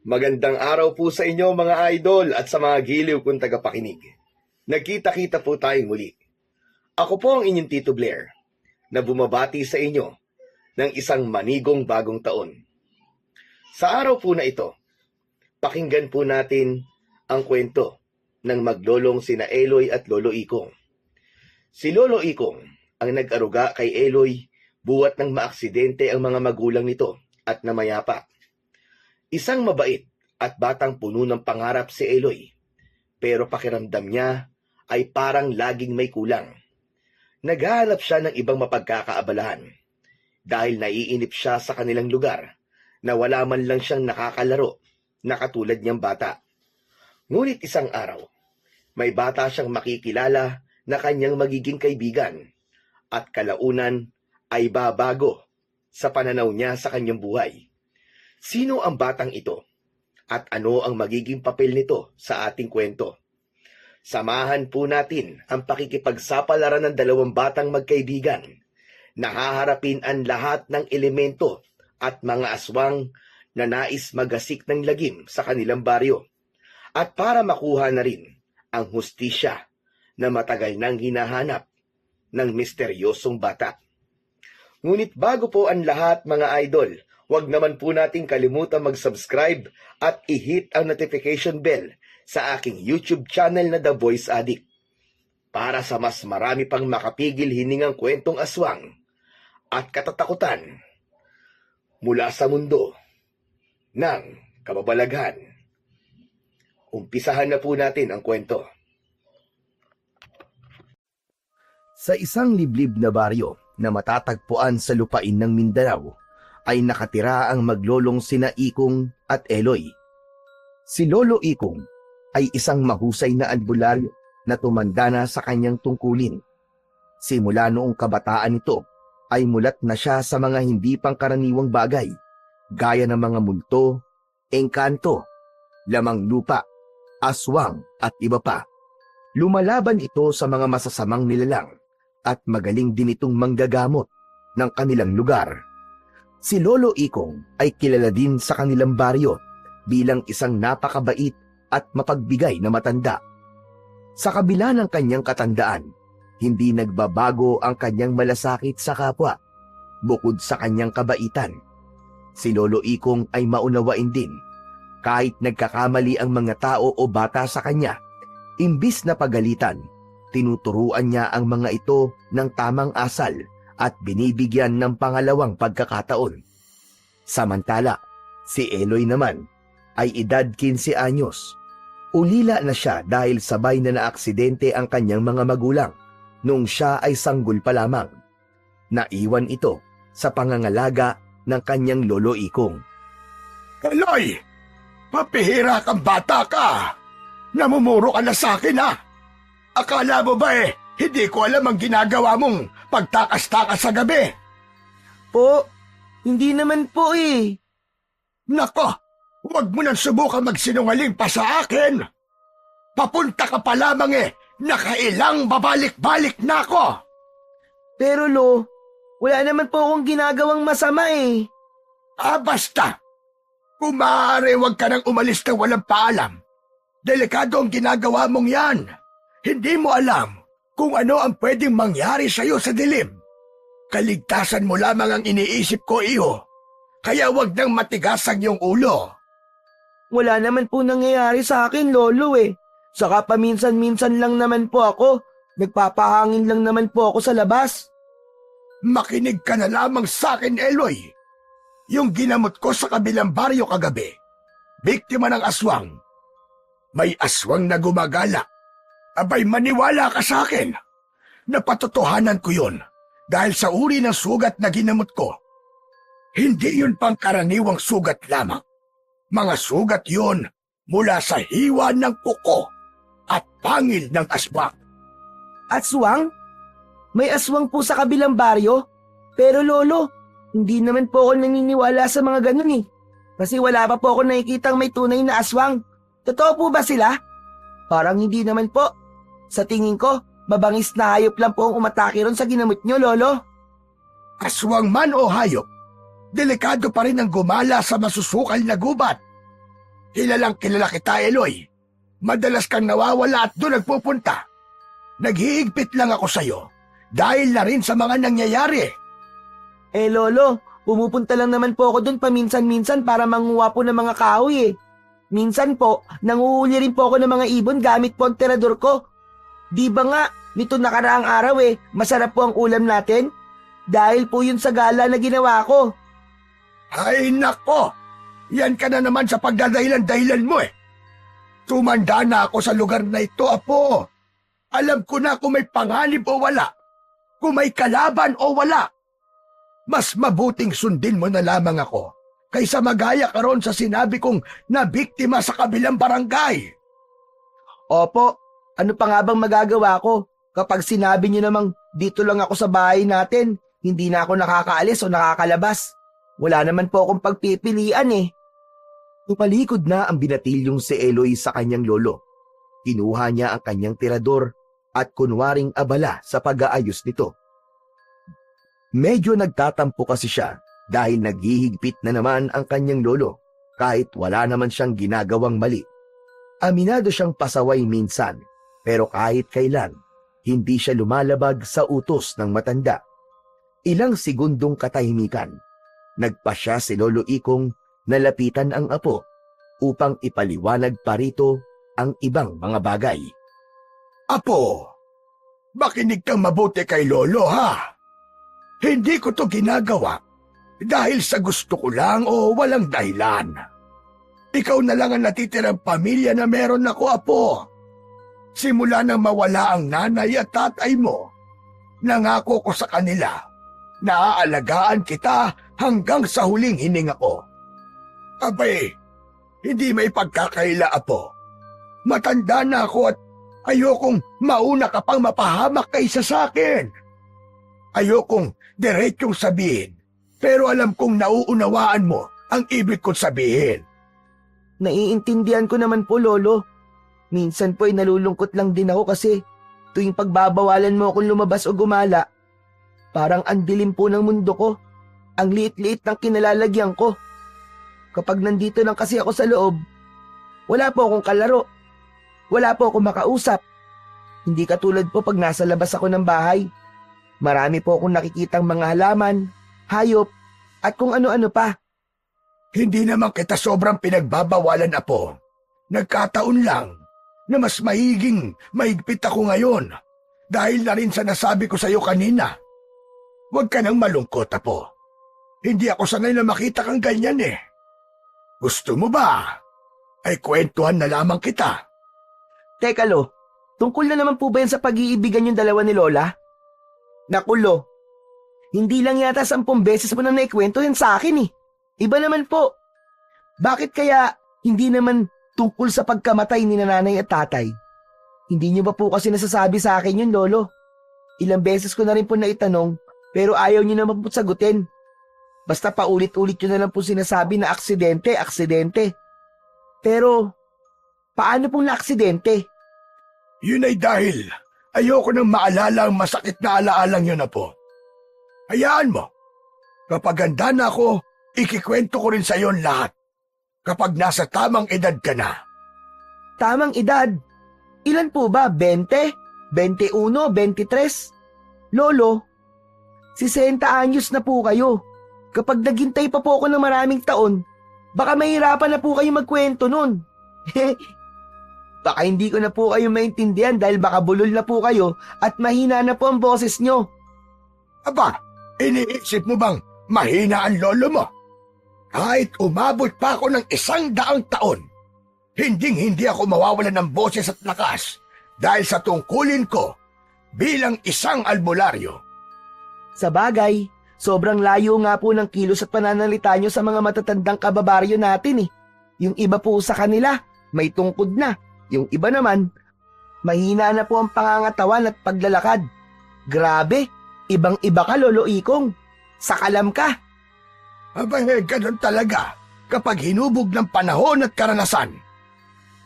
Magandang araw po sa inyo mga idol at sa mga giliw kong tagapakinig. Nagkita-kita po tayong muli. Ako po ang inyong Tito Blair na bumabati sa inyo ng isang manigong bagong taon. Sa araw po na ito, pakinggan po natin ang kwento ng maglolong sina Eloy at Lolo Ikong. Si Lolo Ikong ang nag-aruga kay Eloy buwat ng maaksidente ang mga magulang nito at namayapa. Isang mabait at batang puno ng pangarap si Eloy, pero pakiramdam niya ay parang laging may kulang. Naghahanap siya ng ibang mapagkakaabalahan dahil naiinip siya sa kanilang lugar na wala man lang siyang nakakalaro na katulad niyang bata. Ngunit isang araw, may bata siyang makikilala na kanyang magiging kaibigan at kalaunan ay babago sa pananaw niya sa kanyang buhay. Sino ang batang ito? At ano ang magiging papel nito sa ating kwento? Samahan po natin ang pakikipagsapalaran ng dalawang batang magkaibigan na haharapin ang lahat ng elemento at mga aswang na nais magasik ng lagim sa kanilang baryo at para makuha na rin ang hustisya na matagal nang hinahanap ng misteryosong bata. Ngunit bago po ang lahat mga idol, huwag naman po nating kalimutan mag-subscribe at i-hit ang notification bell sa aking YouTube channel na The Voice Addict para sa mas marami pang makapigil hiningang kwentong aswang at katatakutan mula sa mundo ng kababalaghan. Umpisahan na po natin ang kwento. Sa isang liblib na baryo na matatagpuan sa lupain ng Mindanao, ay nakatira ang maglolong sina Ikong at Eloy. Si Lolo Ikong ay isang mahusay na albularyo na tumanda na sa kanyang tungkulin. Simula noong kabataan nito ay mulat na siya sa mga hindi pangkaraniwang bagay, gaya ng mga multo, engkanto, lamang lupa, aswang at iba pa. Lumalaban ito sa mga masasamang nilalang at magaling din itong manggagamot ng kanilang lugar. Si Lolo Ikong ay kilala din sa kanilang baryo bilang isang napakabait at mapagbigay na matanda. Sa kabila ng kanyang katandaan, hindi nagbabago ang kanyang malasakit sa kapwa. Bukod sa kanyang kabaitan, si Lolo Ikong ay maunawain din. Kahit nagkakamali ang mga tao o bata sa kanya, imbis na pagalitan, tinuturuan niya ang mga ito ng tamang asal at binibigyan ng pangalawang pagkakataon. Samantala, si Eloy naman ay edad 15 anyos. Ulila na siya dahil sabay na naaksidente ang kanyang mga magulang noong siya ay sanggol pa lamang. Naiwan ito sa pangangalaga ng kanyang Lolo Ikong. Eloy! Papihira kang bata ka! Namumuro ka na sa akin ha! Akala mo ba hindi ko alam ang ginagawa mong pagtakas-takas sa gabi? Po, hindi naman po Nako, huwag mo nang subukan magsinungaling pa sa akin. Papunta ka pa lamang nakailang babalik-balik na ako. Pero Lo, wala naman po akong ginagawang masama Basta. Kung maaari huwag ka nang umalis na walang paalam. Delikado ang ginagawa mong yan. Hindi mo alam kung ano ang pwedeng mangyari sa iyo sa dilim. Kaligtasan mo lamang ang iniisip ko, iho. Kaya wag nang matigas ang iyong ulo. Wala naman po nangyayari sa akin, Lolo Saka paminsan-minsan lang naman po ako. Nagpapahangin lang naman po ako sa labas. Makinig ka na lamang sa akin, Eloy. Yung ginamot ko sa kabilang baryo kagabi, biktima ng aswang. May aswang na gumagala. Abay, maniwala ka sa akin. Napatotohanan ko yun dahil sa uri ng sugat na ginamot ko. Hindi yun pangkaraniwang sugat lamang. Mga sugat yun mula sa hiwa ng kuko at pangil ng aswang. Aswang? May aswang po sa kabilang baryo? Pero Lolo, hindi naman po ako naniniwala sa mga ganun Kasi wala pa po ako nakikitang may tunay na aswang. Totoo po ba sila? Parang hindi naman po. Sa tingin ko, mabangis na hayop lang po ang umatake ron sa ginamot nyo, Lolo. Aswang man o hayop, delikado pa rin ang gumala sa masusukal na gubat. Kilalang kilala kita, Eloy. Madalas kang nawawala at doon nagpupunta. Naghihigpit lang ako sa'yo dahil na rin sa mga nangyayari. Lolo, pumupunta lang naman po ako dun paminsan-minsan para manguha po ng mga kahoy eh. Minsan po, nanguhuli rin po ako ng mga ibon gamit po ang tirador ko. Di ba nga, nito nakaraang araw masarap po ang ulam natin? Dahil po yun sa gala na ginawa ko. Ay nako! Yan ka na naman sa pagdadahilan-dahilan mo eh. Tumanda na ako sa lugar na ito, Apo. Alam ko na kung may panganib o wala. Kung may kalaban o wala. Mas mabuting sundin mo na lamang ako kaysa magaya ka ron sa sinabi kong nabiktima sa kabilang barangay. Opo, ano pa nga bang magagawa ko? Kapag sinabi niyo namang dito lang ako sa bahay natin, hindi na ako nakakaalis o nakakalabas. Wala naman po akong pagpipilian eh. Tumalikod na ang binatilyong si Eloy sa kanyang lolo. Kinuha niya ang kanyang tirador at kunwaring abala sa pag-aayos nito. Medyo nagtatampo kasi siya dahil naghihigpit na naman ang kanyang lolo kahit wala naman siyang ginagawang mali. Aminado siyang pasaway minsan pero kahit kailan hindi siya lumalabag sa utos ng matanda. Ilang segundong katahimikan, nagpasya si Lolo Ikong na lapitan ang apo upang ipaliwanag pa rito ang ibang mga bagay. Apo, makinig kang mabuti kay Lolo ha. Hindi ko to ginagawa dahil sa gusto ko lang o walang dahilan. Ikaw na lang ang natitirang pamilya na meron ako, Apo. Simula nang mawala ang nanay at tatay mo, nangako ko sa kanila na aalagaan kita hanggang sa huling hininga ko. Abay, hindi may pagkakaila, Apo. Matanda na ako at ayokong mauna ka pang mapahamak kaysa sa akin. Ayokong diretsong sabihin, pero alam kong nauunawaan mo ang ibig kong sabihin. Naiintindihan ko naman po, Lolo. Minsan po nalulungkot lang din ako kasi tuwing pagbabawalan mo akong lumabas o gumala, parang ang dilim po ng mundo ko. Ang liit-liit ng kinalalagyan ko. Kapag nandito lang kasi ako sa loob, wala po akong kalaro. Wala po akong makausap. Hindi katulad po pag nasa labas ako ng bahay. Marami po akong nakikitang mga halaman, hayop, at kung ano-ano pa. Hindi naman kita sobrang pinagbabawalan, Apo. Nagkataon lang na mas mahigpit ako ngayon dahil na rin sa nasabi ko sa iyo kanina. Huwag ka nang malungkot, Apo. Hindi ako sanay na makita kang ganyan eh. Gusto mo ba? Ay kwentuhan na lamang kita. Teka, Lo, tungkol na naman po ba yan sa pag-iibigan yung dalawa ni Lola? Naku, Lo, hindi lang yata 10 beses mo na naikwento yan sa akin eh. Iba naman po. Bakit kaya hindi naman tungkol sa pagkamatay ni nanay at tatay? Hindi niyo ba po kasi nasasabi sa akin yun, Lolo? Ilang beses ko na rin po naitanong pero ayaw niyo naman po sagutin. Basta paulit-ulit nyo na lang po sinasabi na aksidente. Pero, paano pong na-aksidente? Yun ay dahil ayoko nang maalala ang masakit na alaalang yun, Apo. Hayaan mo. Kapag handa na ako, ikikwento ko rin sa iyo lahat. Kapag nasa tamang edad ka na. Tamang edad? Ilan po ba? 20? 21? 23? Lolo, 60 anyos na po kayo. Kapag naghintay pa po ako ng maraming taon, baka mahirapan na po kayo magkwento nun. Baka hindi ko na po kayo maintindihan dahil baka bulol na po kayo at mahina na po ang boses nyo. Aba, iniisip mo bang mahina ang lolo mo? Kahit umabot pa ako ng 100 taon, hindi ako mawawalan ng boses at lakas dahil sa tungkulin ko bilang isang albularyo. Sa bagay, sobrang layo nga po ng kilos at pananalita nyo sa mga matatandang kababaryo natin eh. Yung iba po sa kanila, may tungkod na. Yung iba naman, mahina na po ang pangangatawan at paglalakad. Grabe, ibang-iba ka, Lolo Ikong. Sakalam ka. Aba, ganun talaga kapag hinubog ng panahon at karanasan.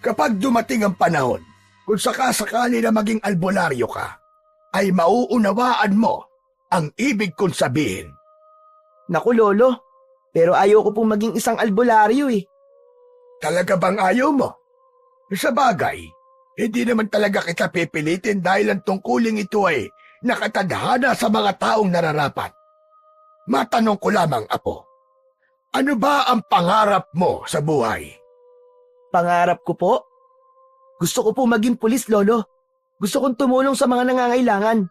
Kapag dumating ang panahon, kung sakasakali na maging albularyo ka, ay mauunawaan mo ang ibig kong sabihin. Naku, Lolo, pero ayoko pong maging isang albularyo eh. Talaga bang ayaw mo? Sa bagay, hindi naman talaga kita pipilitin dahil ang tungkuling ito ay nakatadhana sa mga taong nararapat. Matanong ko lamang, Apo, ano ba ang pangarap mo sa buhay? Pangarap ko po? Gusto ko po maging pulis, Lolo. Gusto kong tumulong sa mga nangangailangan.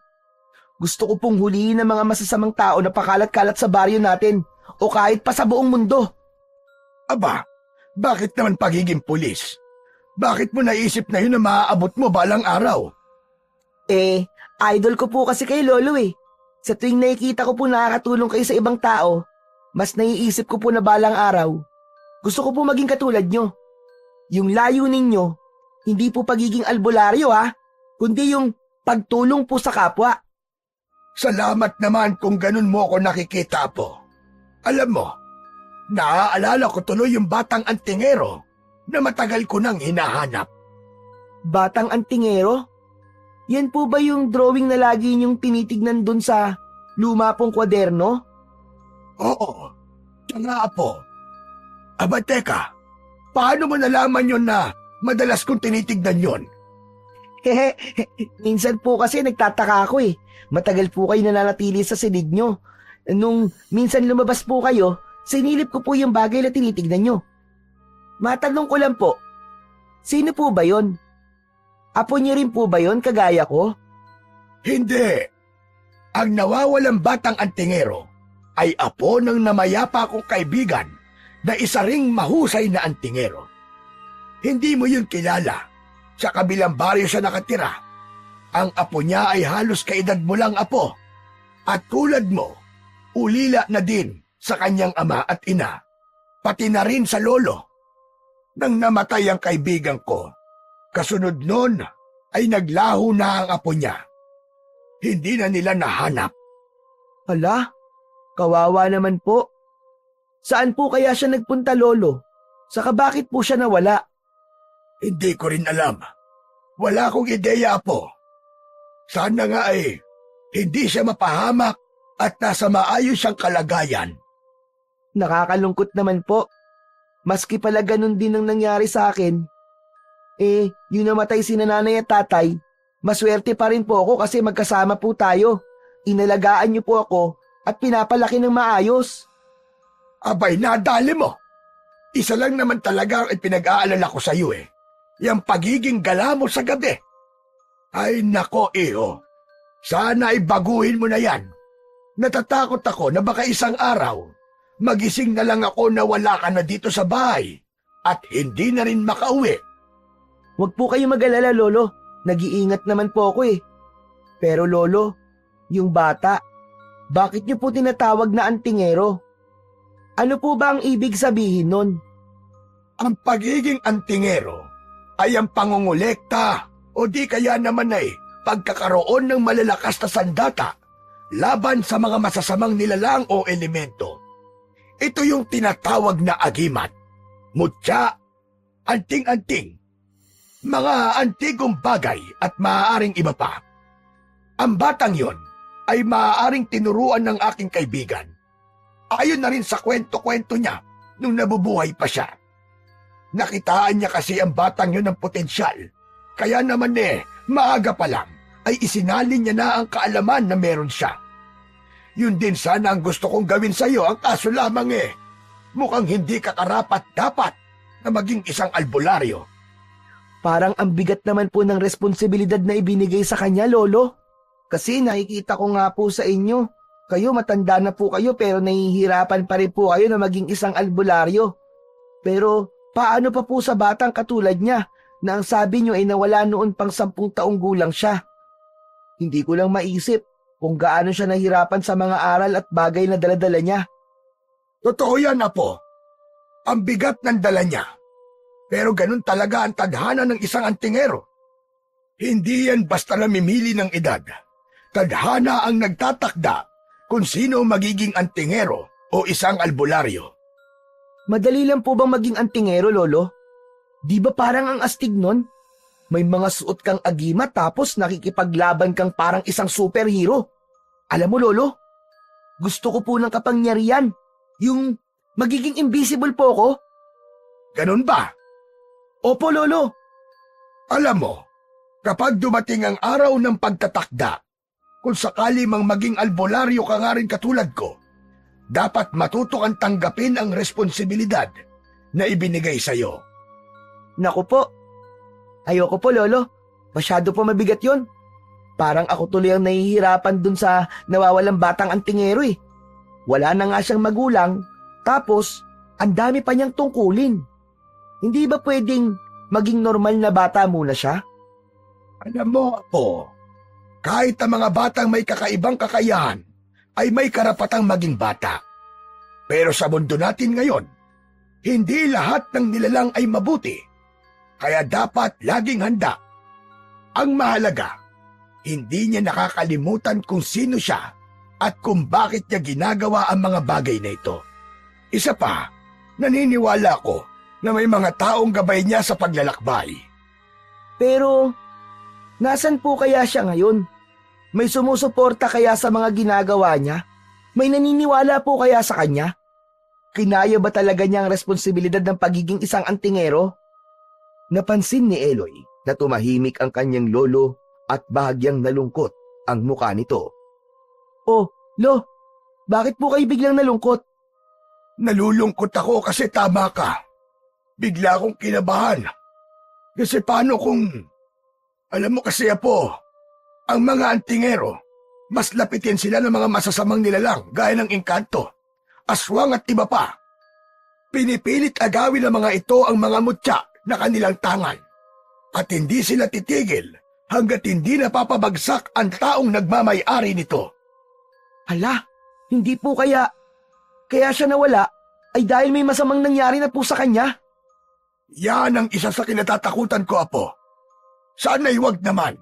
Gusto ko pong huliin ang mga masasamang tao na pakalat-kalat sa baryo natin o kahit pa sa buong mundo. Aba, bakit naman pagiging pulis? Bakit mo naisip na yun na maaabot mo balang araw? Idol ko po kasi kay Lolo eh. Sa tuwing nakikita ko po nakakatulong kayo sa ibang tao, mas naiisip ko po na balang araw. Gusto ko po maging katulad nyo. Yung layunin nyo, hindi po pagiging albularyo kundi yung pagtulong po sa kapwa. Salamat naman kung ganun mo ako nakikita, po. Alam mo, naaalala ko tuloy yung batang antingero na matagal ko nang hinahanap. Batang antingero? Yan po ba yung drawing na lagi niyong tinitignan dun sa luma pong kwaderno? Oo, siya nga, po. Aba, teka, paano mo nalaman yun na madalas kong tinitignan yun? Minsan po kasi nagtataka ako eh. Matagal po kayo nananatili sa silid nyo. Nung minsan lumabas po kayo, sinilip ko po yung bagay na tinitignan nyo. Matanong ko lang po, sino po ba yon? Apo niyo rin po ba yon kagaya ko? Hindi. Ang nawawalang batang antingero ay apo ng namayapa kong kaibigan na isa ring mahusay na antingero. Hindi mo yun kilala. Sa kabilang baryo siya nakatira. Ang apo niya ay halos kaedad mo lang, Apo. At tulad mo, ulila na din sa kanyang ama at ina, pati na rin sa lolo. Nang namatay ang kaibigan ko, kasunod nun ay naglaho na ang apo niya. Hindi na nila nahanap. Hala, kawawa naman po. Saan po kaya siya nagpunta, Lolo? Saka bakit po siya nawala? Hindi ko rin alam. Wala akong ideya, Apo. Sana nga ay hindi siya mapahamak at nasa maayos siyang kalagayan. Nakakalungkot naman po. Maski pala ganun din ang nangyari sa akin. Yung namatay si nanay at tatay, maswerte pa rin po ako kasi magkasama po tayo. Inalagaan niyo po ako at pinapalaki ng maayos. Abay, nadali mo. Isa lang naman talaga ang pinag-aalala ko sa iyo Yang pagiging gala mo sa gabi. Ay nako, iho. Sana ay baguhin mo na yan. Natatakot ako na baka isang araw, magising na lang ako na wala ka na dito sa bahay at hindi na rin makauwi. Huwag po kayo mag-alala, Lolo. Nag-iingat naman po ako Pero Lolo, yung bata, bakit niyo po tinatawag na antingero? Ano po ba ang ibig sabihin nun? Ang pagiging antingero ay ang pangungulekta o di kaya naman ay pagkakaroon ng malalakas na sandata laban sa mga masasamang nilalang o elemento. Ito yung tinatawag na agimat, mutya, anting-anting, mga antigong bagay at maaaring iba pa. Ang batang yon ay maaaring tinuruan ng aking kaibigan. Ayon na rin sa kwento-kwento niya nung nabubuhay pa siya. Nakitaan niya kasi ang batang yon ng potensyal. Kaya naman maaga pa lang ay isinalin niya na ang kaalaman na meron siya. Yun din sana ang gusto kong gawin sa iyo, ang kaso lamang mukhang hindi ka karapat-dapat na maging isang albularyo. Parang ang bigat naman po ng responsibilidad na ibinigay sa kanya, Lolo. Kasi nakikita ko nga po sa inyo, kayo matanda na po kayo pero nahihirapan pa rin po kayo na maging isang albularyo. Pero paano pa po sa batang katulad niya na ang sabi niyo ay nawala noon pang 10 taong gulang siya? Hindi ko lang maisip kung gaano siya nahirapan sa mga aral at bagay na daladala niya. Totoo yan, Apo. Ang bigat ng dala niya. Pero ganun talaga ang tadhana ng isang antingero. Hindi yan basta namimili ng edad. Tadhana ang nagtatakda kung sino magiging antingero o isang albularyo. Madali lang po bang maging antingero, Lolo? Di ba parang ang astig nun? May mga suot kang agima tapos nakikipaglaban kang parang isang superhero. Alam mo, Lolo, gusto ko po ng kapangyarihan. Yung magiging invisible po ko. Ganun ba? Opo, Lolo. Alam mo, kapag dumating ang araw ng pagtatakda, kung sakali mang maging albularyo ka nga rin katulad ko, dapat matuto kang tanggapin ang responsibilidad na ibinigay sa'yo. Naku po. Ayoko po, Lolo. Masyado po mabigat yon. Parang ako tuloy ang nahihirapan dun sa nawawalang batang antingero eh. Wala na nga siyang magulang, tapos ang dami pa niyang tungkulin. Hindi ba pwedeng maging normal na bata muna siya? Alam mo, Apo, kahit ang mga batang may kakaibang kakayahan ay may karapatang maging bata. Pero sa mundo natin ngayon, hindi lahat ng nilalang ay mabuti. Kaya dapat laging handa. Ang mahalaga, hindi niya nakakalimutan kung sino siya at kung bakit niya ginagawa ang mga bagay na ito. Isa pa, naniniwala ko na may mga taong gabay niya sa paglalakbay. Pero, nasan po kaya siya ngayon? May sumusuporta kaya sa mga ginagawa niya? May naniniwala po kaya sa kanya? Kinaya ba talaga niya ang responsibilidad ng pagiging isang antingero? Napansin ni Eloy na tumahimik ang kanyang lolo at bahagyang nalungkot ang mukha nito. Oh, Lo, bakit po kayo biglang nalungkot? Nalulungkot ako kasi tama ka. Bigla akong kinabahan. Kasi paano kung... Alam mo kasi, Apo, ang mga antingero, mas lapitin sila ng mga masasamang nilalang gaya ng engkanto, aswang at iba pa. Pinipilit agawin ng mga ito ang mga mutya na kanilang tangan. At hindi sila titigil hanggat hindi napapabagsak ang taong nagmamay-ari nito. Hala, hindi po kaya siya nawala ay dahil may masamang nangyari na po sa kanya? Yan ang isa sa kinatatakutan ko, Apo. Sana'y wag naman.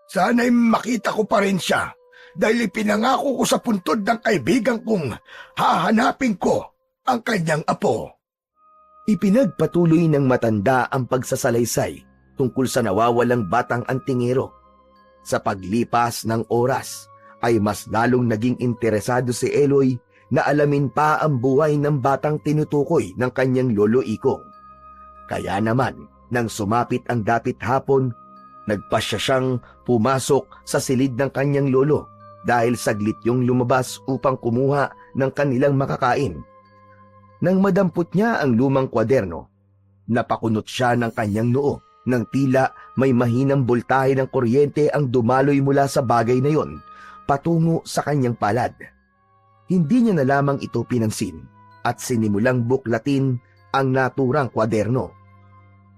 Sana'y makita ko pa rin siya dahil ipinangako ko sa puntod ng kaibigan kong hahanapin ko ang kanyang apo. Ipinagpatuloy ng matanda ang pagsasalaysay tungkol sa nawawalang batang antingero. Sa paglipas ng oras ay mas lalong naging interesado si Eloy na alamin pa ang buhay ng batang tinutukoy ng kanyang lolo Ikong. Kaya naman, nang sumapit ang dapit hapon, nagpasya siyang pumasok sa silid ng kanyang lolo dahil saglit yung lumabas upang kumuha ng kanilang makakain. Nang madampot niya ang lumang kwaderno, napakunot siya ng kanyang noo nang tila may mahinang boltahe ng kuryente ang dumaloy mula sa bagay na yon patungo sa kanyang palad. Hindi niya na lamang ito pinansin at sinimulang buklatin ang naturang kwaderno.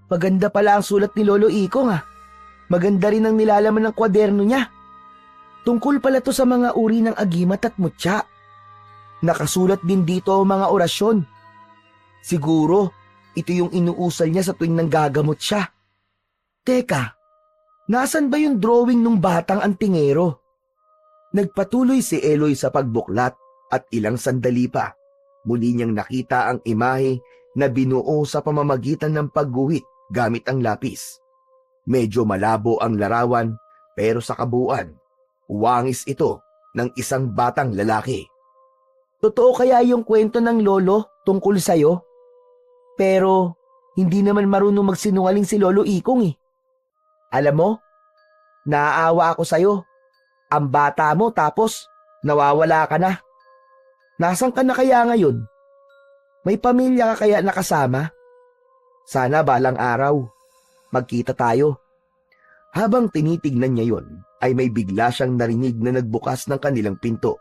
Maganda pala ang sulat ni Lolo Ikong ha. Maganda rin ang nilalaman ng kwaderno niya. Tungkol pala to sa mga uri ng agimat at mutya. Nakasulat din dito ang mga orasyon. Siguro, ito yung inuusal niya sa tuwing nanggagamot siya. Teka, nasan ba yung drawing nung batang antingero? Nagpatuloy si Eloy sa pagbuklat at ilang sandali pa, muli niyang nakita ang imahe na binuo sa pamamagitan ng pagguhit gamit ang lapis. Medyo malabo ang larawan pero sa kabuuan, wangis ito ng isang batang lalaki. Totoo kaya yung kwento ng lolo tungkol sa'yo? Pero hindi naman marunong magsinungaling si Lolo Ikong eh. Alam mo, naaawa ako sa'yo. Ang bata mo tapos nawawala ka na. Nasaan ka na kaya ngayon? May pamilya ka kaya nakasama? Sana balang araw, magkita tayo. Habang tinitignan niya yon, ay may bigla siyang narinig na nagbukas ng kanilang pinto.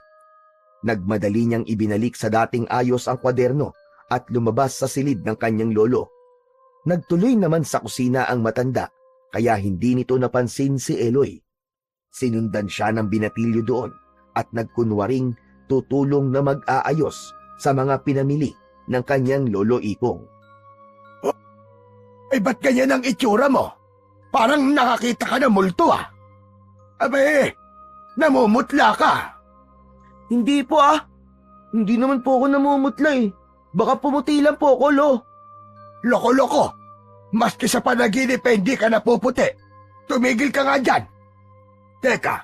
Nagmadali niyang ibinalik sa dating ayos ang kwaderno at lumabas sa silid ng kanyang lolo. Nagtuloy naman sa kusina ang matanda, kaya hindi nito napansin si Eloy. Sinundan siya ng binatilyo doon at nagkunwaring tutulong na mag-aayos sa mga pinamili ng kanyang lolo Ikong. Ay ba't ganyan ang itsura mo? Parang nakakita ka ng multo ah. Abe, namumutla ka. Hindi po ah. Hindi naman po ako namumutla eh. Baka pumuti lang po ako, Lo. Loko-loko. Maski sa panaginip hindi ka napuputi. Tumigil ka nga dyan. Teka,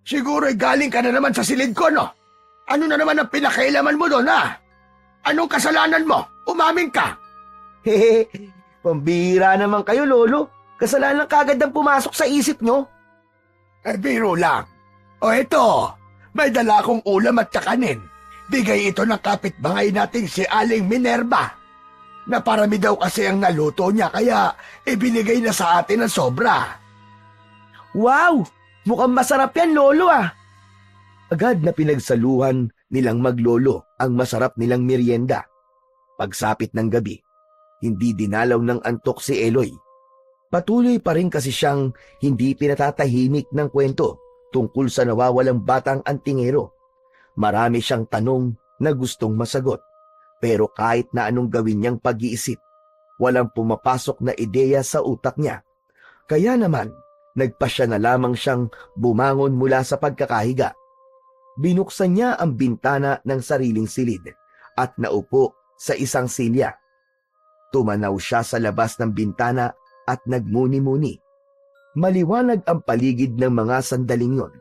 siguro galing ka na naman sa silid ko, no? Ano na naman ang pinakailaman mo doon, ha? Anong kasalanan mo? Umamin ka. Hehe, Pambihira naman kayo, Lolo. Kasalanan kagad ang pumasok sa isip nyo. Biro lang. O ito, may dala akong ulam at kakanin. Bigay ito ng kapitbahay nating si Aling Minerva. Naparami daw kasi ang naluto niya kaya ibinigay na sa atin ng sobra. Wow! Mukhang masarap yan, Lolo ah! Agad na pinagsaluhan nilang maglolo ang masarap nilang merienda. Pagsapit ng gabi, hindi dinalaw ng antok si Eloy. Patuloy pa rin kasi siyang hindi pinatatahimik ng kwento tungkol sa nawawalang batang antingero. Marami siyang tanong na gustong masagot. Pero kahit na anong gawin niyang pag-iisip, walang pumapasok na ideya sa utak niya. Kaya naman, nagpasya na lamang siyang bumangon mula sa pagkakahiga. Binuksan niya ang bintana ng sariling silid at naupo sa isang silya. Tumanaw siya sa labas ng bintana at nagmuni-muni. Maliwanag ang paligid ng mga sandaling yon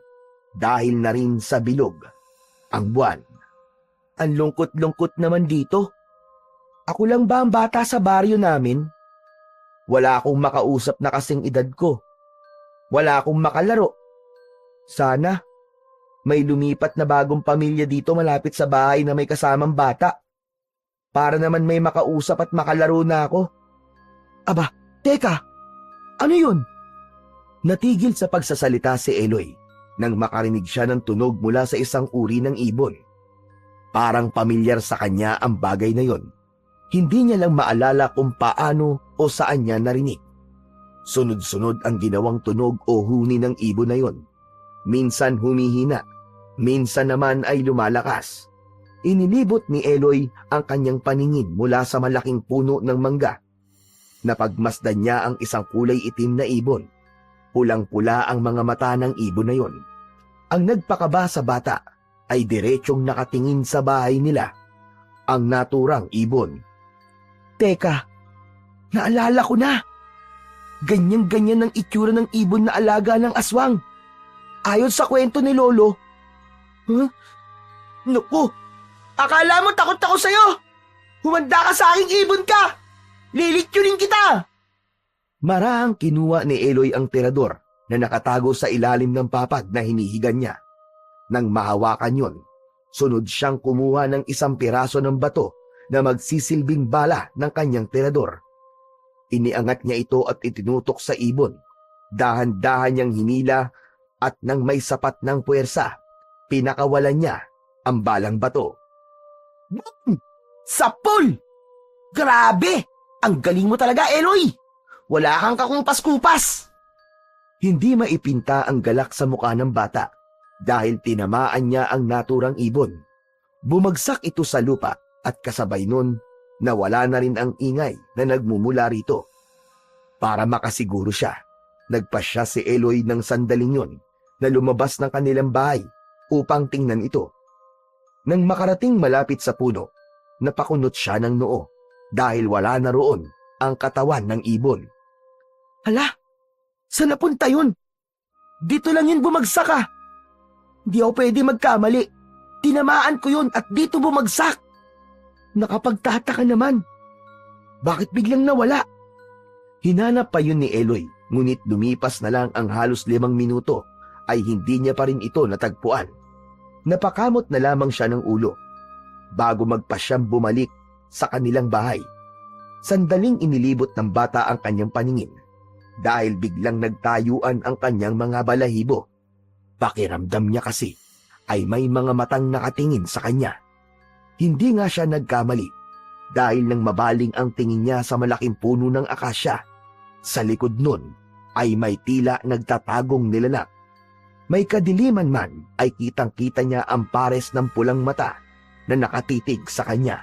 dahil na rin sa bilog ang buwan. Ang lungkot-lungkot naman dito. Ako lang ba ang bata sa baryo namin? Wala akong makausap na kasing edad ko. Wala akong makalaro. Sana may lumipat na bagong pamilya dito malapit sa bahay na may kasamang bata. Para naman may makausap at makalaro na ako. Aba, teka, ano yun? Natigil sa pagsasalita si Eloy nang makarinig siya ng tunog mula sa isang uri ng ibon. Parang pamilyar sa kanya ang bagay na yon. Hindi niya lang maalala kung paano o saan niya narinig. Sunod-sunod ang ginawang tunog o huni ng ibon na yon. Minsan humihina, minsan naman ay lumalakas. Inilibot ni Eloy ang kanyang paningin mula sa malaking puno ng mangga. Napagmasdan niya ang isang kulay itim na ibon. Pulang-pula ang mga mata ng ibon na yon. Ang nagpakaba sa bata ay diretsyong nakatingin sa bahay nila, ang naturang ibon. Teka, naalala ko na. Ganyan-ganyan ang itsura ng ibon na alaga ng aswang. Ayon sa kwento ni Lolo. Huh? Naku, akala mo takot ako sa'yo. Humanda ka sa aking ibon ka. Lilityunin kita. Marahang kinuha ni Eloy ang tirador na nakatago sa ilalim ng papag na hinihigan niya. Nang mahawakan yon, sunod siyang kumuha ng isang piraso ng bato na magsisilbing bala ng kanyang tirador. Iniangat niya ito at itinutok sa ibon. Dahan-dahan niyang hinila at nang may sapat ng puwersa, pinakawalan niya ang balang bato. Sapol! Grabe! Ang galing mo talaga, Eloy! Wala kang kakumpas-kupas! Hindi maipinta ang galak sa mukha ng bata dahil tinamaan niya ang naturang ibon. Bumagsak ito sa lupa at kasabay nun, nawala na rin ang ingay na nagmumula rito. Para makasiguro siya, nagpasya si Eloy ng sandaling yon na lumabas ng kanilang bahay upang tingnan ito. Nang makarating malapit sa puno, napakunot siya ng noo dahil wala na roon ang katawan ng ibon. Hala, saan napunta yun? Dito lang yun bumagsak ah. Di ako pwede magkamali. Tinamaan ko yun at dito bumagsak. Nakapagtataka naman. Bakit biglang nawala? Hinanap pa yun ni Eloy, ngunit lumipas na lang ang halos 5 minuto ay hindi niya pa rin ito natagpuan. Napakamot na lamang siya ng ulo bago magpasyang bumalik sa kanilang bahay. Sandaling inilibot ng bata ang kanyang paningin dahil biglang nagtayuan ang kanyang mga balahibo. Pakiramdam niya kasi ay may mga matang nakatingin sa kanya. Hindi nga siya nagkamali dahil nang mabaling ang tingin niya sa malaking puno ng akasya. Sa likod nun ay may tila nagtatagong nilalang. May kadiliman man ay kitang-kita niya ang pares ng pulang mata na nakatitig sa kanya.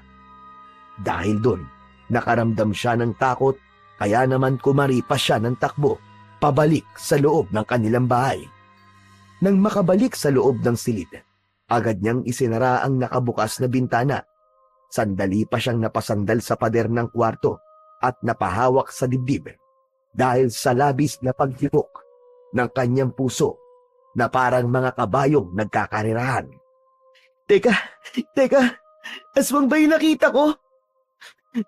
Dahil doon, nakaramdam siya ng takot kaya naman kumaripas siya ng takbo pabalik sa loob ng kanilang bahay. Nang makabalik sa loob ng silid, agad niyang isinara ang nakabukas na bintana. Sandali pa siyang napasandal sa pader ng kwarto at napahawak sa dibdib dahil sa labis na pagtipok ng kanyang puso na parang mga kabayong nagkakarirahan. Teka, aswang ba yung nakita ko?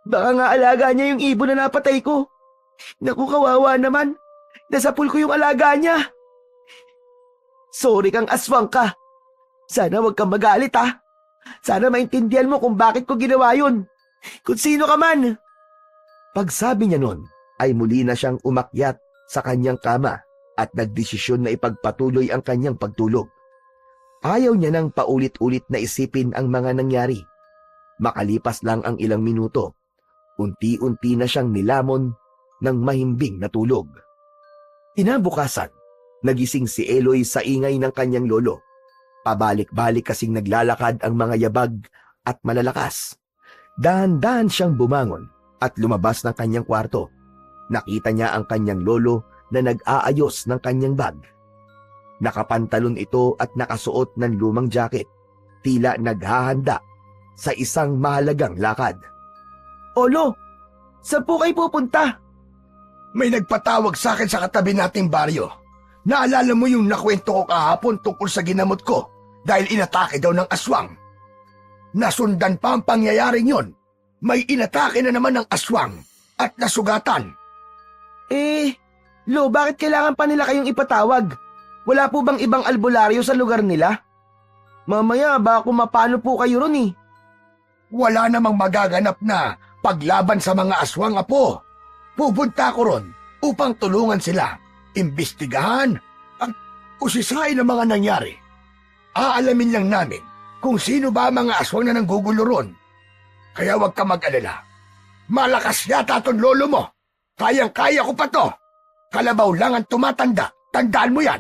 Baka nga alaga niya yung ibon na napatay ko. Naku, kawawa naman. Nasapul ko yung alaga niya. Sorry kang aswang ka. Sana wag kang magalit ha. Sana maintindihan mo kung bakit ko ginawa yun. Kung sino ka man. Pagsabi niya nun, ay muli na siyang umakyat sa kanyang kama at nagdesisyon na ipagpatuloy ang kanyang pagtulog. Ayaw niya nang paulit-ulit na isipin ang mga nangyari. Makalipas lang ang ilang minuto, unti-unti na siyang nilamon ng mahimbing na tulog. Kinabukasan, nagising si Eloy sa ingay ng kanyang lolo. Pabalik-balik kasing naglalakad ang mga yabag at malalakas. Dahan-dahan siyang bumangon at lumabas ng kanyang kwarto. Nakita niya ang kanyang lolo na nag-aayos ng kanyang bag. Nakapantalon ito at nakasuot ng lumang jacket. Tila naghahanda sa isang mahalagang lakad. Olo, saan po kayo pupunta? May nagpatawag sa akin sa katabi nating baryo. Naalala mo yung nakwento ko kahapon tungkol sa ginamot ko dahil inatake daw ng aswang. Nasundan pa ang pangyayaring yon. May inatake na naman ng aswang at nasugatan. Lo, bakit kailangan pa nila kayong ipatawag? Wala po bang ibang albularyo sa lugar nila? Mamaya, baka mapano po kayo ron eh. Wala namang magaganap na paglaban sa mga aswang, apo. Pupunta ko ron upang tulungan sila, imbestigahan at usisain ang mga nangyari. Aalamin lang namin kung sino ba ang mga aswang na nanggugulo ron. Kaya huwag ka mag-alala. Malakas yata ton lolo mo. Kayang-kaya ko pa to. Kalabaw lang ang tumatanda. Tandaan mo yan.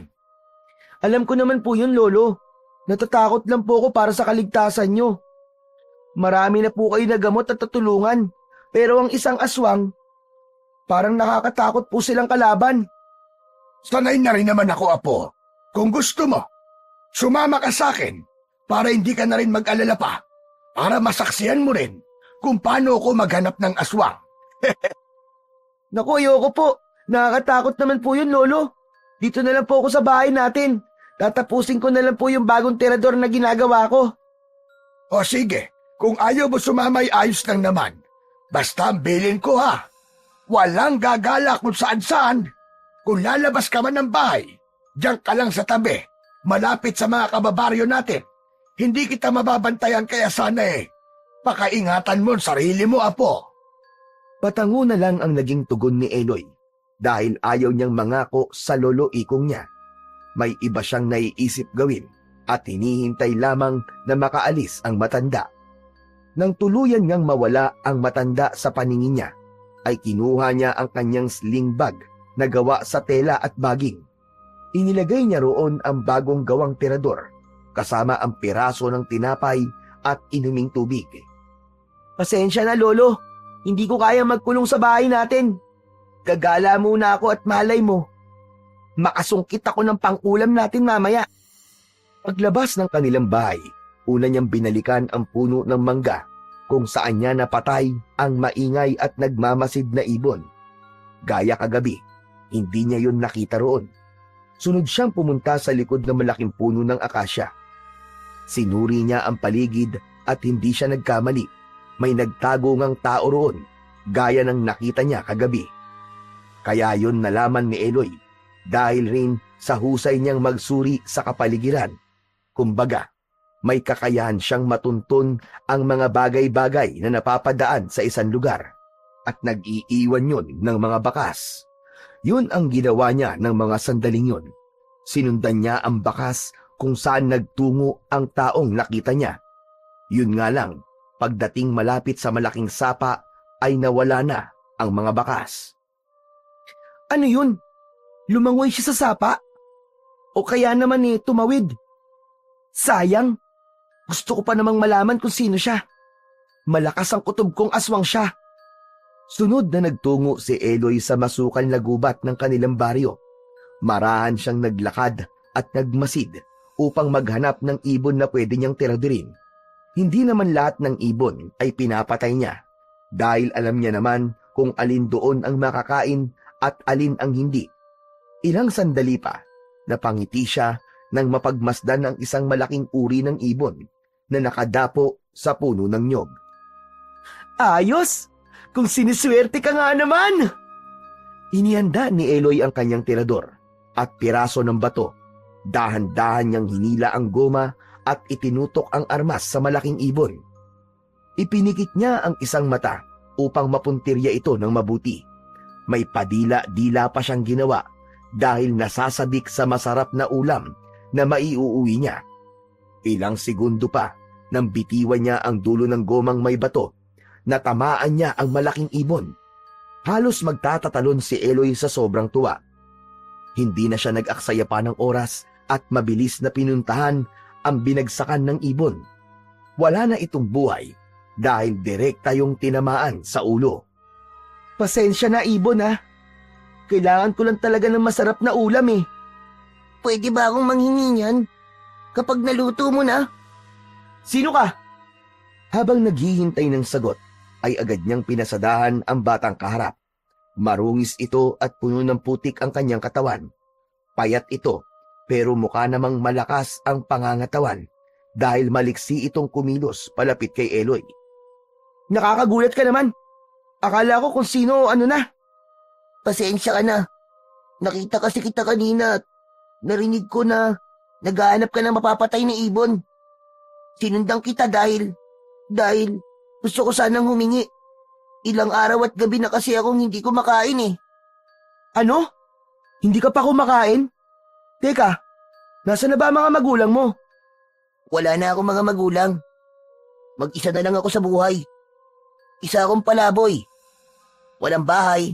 Alam ko naman po yun, Lolo. Natatakot lang po ako para sa kaligtasan nyo. Marami na po kayo na gamot at tutulungan. Pero ang isang aswang, parang nakakatakot po silang kalaban. Sanay na rin naman ako, apo. Kung gusto mo, sumama ka sa akin para hindi ka na rin mag-alala pa. Para masaksihan mo rin kung paano ako maghanap ng aswang. Naku, ayoko po. Nakakatakot naman po yun, Lolo. Dito na lang po ako sa bahay natin. Tatapusin ko na lang po yung bagong tirador na ginagawa ko. O sige, kung ayaw mo sumama ay ayos lang naman. Basta ang bilin ko ha. Walang gagala kung saan-saan. Kung lalabas ka man ng bahay, diyan ka lang sa tabi, malapit sa mga kababaryo natin. Hindi kita mababantayan kaya sana pakaingatan mo ang sarili mo, apo. Patango na lang ang naging tugon ni Eloy dahil ayaw niyang mangako sa lolo ikong niya. May iba siyang naiisip gawin at hinihintay lamang na makaalis ang matanda. Nang tuluyan ngang mawala ang matanda sa paningin niya, ay kinuha niya ang kanyang sling bag na gawa sa tela at baging. Inilagay niya roon ang bagong gawang tirador kasama ang piraso ng tinapay at inuming tubig. Pasensya na, Lolo. Hindi ko kaya magkulong sa bahay natin. Gagala muna ako at malay mo. Makasungkit ako ng pang-ulam natin mamaya. Paglabas ng kanilang bahay, una niyang binalikan ang puno ng mangga kung saan niya napatay ang maingay at nagmamasid na ibon. Gaya kagabi, hindi niya yun nakita roon. Sunod siyang pumunta sa likod ng malaking puno ng akasya. Sinuri niya ang paligid at hindi siya nagkamali. May nagtago ngang tao roon, gaya ng nakita niya kagabi. Kaya yun nalaman ni Eloy dahil rin sa husay niyang magsuri sa kapaligiran. Kumbaga, may kakayahan siyang matuntun ang mga bagay-bagay na napapadaan sa isang lugar at nag-iiwan yun ng mga bakas. Yun ang ginawa niya ng mga sandaling yun. Sinundan niya ang bakas kung saan nagtungo ang taong nakita niya. Yun nga lang, pagdating malapit sa malaking sapa ay nawala na ang mga bakas. Ano yun? Lumangoy siya sa sapa? O kaya naman tumawid? Sayang. Gusto ko pa namang malaman kung sino siya. Malakas ang kutob kong aswang siya. Sunod na nagtungo si Eloy sa masukal na gubat ng kanilang baryo. Marahan siyang naglakad at nagmasid upang maghanap ng ibon na pwede niyang tiradurin. Hindi naman lahat ng ibon ay pinapatay niya dahil alam niya naman kung alin doon ang makakain at alin ang hindi. Ilang sandali pa, napangiti siya nang mapagmasdan ang isang malaking uri ng ibon na nakadapo sa puno ng nyog. Ayos! Kung siniswerte ka nga naman! Inihanda ni Eloy ang kanyang tirador at piraso ng bato. Dahan-dahan niyang hinila ang goma at itinutok ang armas sa malaking ibon. Ipinikit niya ang isang mata upang mapuntirya ito ng mabuti. May padila-dila pa siyang ginawa dahil nasasabik sa masarap na ulam na maiuuwi niya. Ilang segundo pa nang bitiwan niya ang dulo ng gomang may bato, natamaan niya ang malaking ibon. Halos magtatatalon si Eloy sa sobrang tuwa. Hindi na siya nag-aksaya pa ng oras at mabilis na pinuntahan ang binagsakan ng ibon. Wala na itong buhay dahil direkta yung tinamaan sa ulo. Pasensya na, ibon ha. Kailangan ko lang talaga ng masarap na ulam eh. Pwede ba akong manghingi niyan? Kapag naluto mo na? Sino ka? Habang naghihintay ng sagot, ay agad niyang pinasadahan ang batang kaharap. Marungis ito at puno ng putik ang kanyang katawan. Payat ito, pero mukha namang malakas ang pangangatawan dahil maliksi itong kumilos palapit kay Eloy. Nakakagulat ka naman. Akala ko kung sino ano na. Pasensya ka na. Nakita kasi kita kanina at narinig ko na naghahanap ka ng mapapatay na ibon. Sinundan kita dahil gusto ko sanang humingi. Ilang araw at gabi na kasi akong hindi kumakain eh. Ano? Hindi ka pa kumakain? Teka, nasa na ba ang mga magulang mo? Wala na akong mga magulang. Mag-isa na lang ako sa buhay. Isa akong palaboy. Walang bahay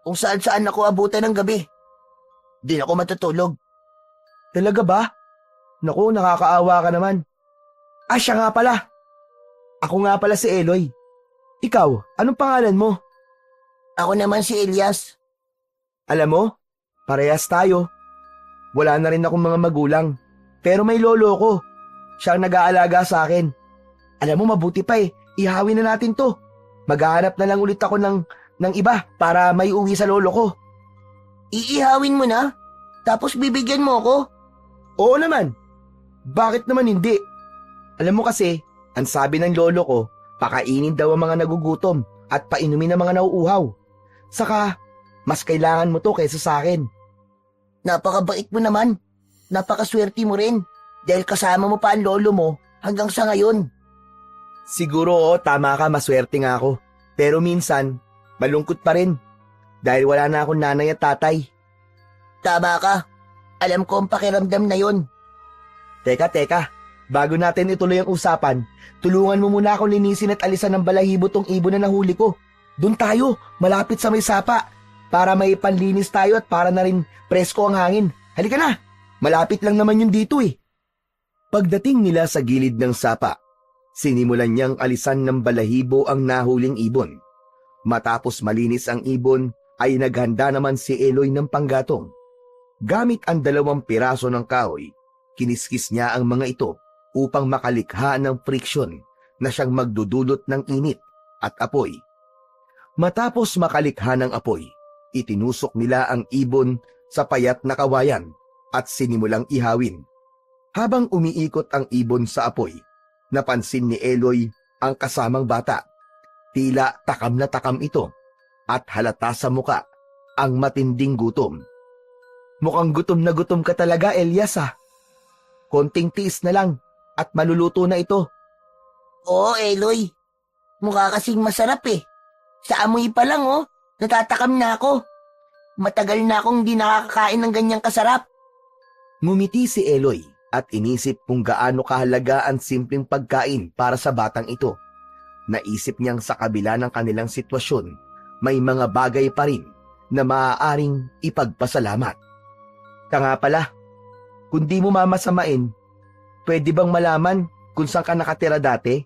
kung saan-saan ako abutan ng gabi. Di na ako matutulog. Talaga ba? Naku, nakakaawa ka naman. Siya nga pala. Ako nga pala si Eloy. Ikaw, anong pangalan mo? Ako naman si Elias. Alam mo, parehas tayo. Wala na rin akong mga magulang. Pero may lolo ko. Siya ang nag-aalaga sa akin. Alam mo, mabuti pa eh. Ihawin na natin to. Maghahanap na lang ulit ako ng iba para may uwi sa lolo ko. Iihawin mo na? Tapos bibigyan mo ako? Oo naman. Bakit naman hindi? Alam mo kasi, ang sabi ng lolo ko, pakainin daw ang mga nagugutom at painumin ang mga nauuhaw. Saka, mas kailangan mo to kaysa sa akin. Napakabait mo naman. Napakaswerte mo rin. Dahil kasama mo pa ang lolo mo hanggang sa ngayon. Siguro tama ka, maswerte nga ako. Pero minsan, malungkot pa rin. Dahil wala na akong nanay at tatay. Tama ka. Alam ko ang pakiramdam na yon. Teka. Bago natin ituloy ang usapan, tulungan mo muna akong linisin at alisan ng balahibo tong ibon na nahuli ko. Doon tayo, malapit sa may sapa. Para may panlinis tayo at para na rin presko ang hangin. Halika na, malapit lang naman yun dito eh. Pagdating nila sa gilid ng sapa, sinimulan niyang alisan ng balahibo ang nahuling ibon. Matapos malinis ang ibon, ay naghanda naman si Eloy ng panggatong. Gamit ang 2 piraso ng kahoy, kiniskis niya ang mga ito upang makalikha ng friksyon na siyang magdudulot ng init at apoy. Matapos makalikha ng apoy, itinusok nila ang ibon sa payat na kawayan at sinimulang ihawin. Habang umiikot ang ibon sa apoy, napansin ni Eloy ang kasamang bata. Tila takam na takam ito at halata sa muka ang matinding gutom. Mukhang gutom na gutom ka talaga, Elias ah. Konting tiis na lang at maluluto na ito. Oo, Eloy. Mukha kasing masarap eh. Sa amoy pa lang natatakam na ako. Matagal na akong di nakakakain ng ganyang kasarap. Ngumiti si Eloy at inisip kung gaano kahalaga ang simpleng pagkain para sa batang ito. Naisip niyang sa kabila ng kanilang sitwasyon, may mga bagay pa rin na maaaring ipagpasalamat. Nga pala, kung di mo mamasamain, pwede bang malaman kung saan ka nakatira dati?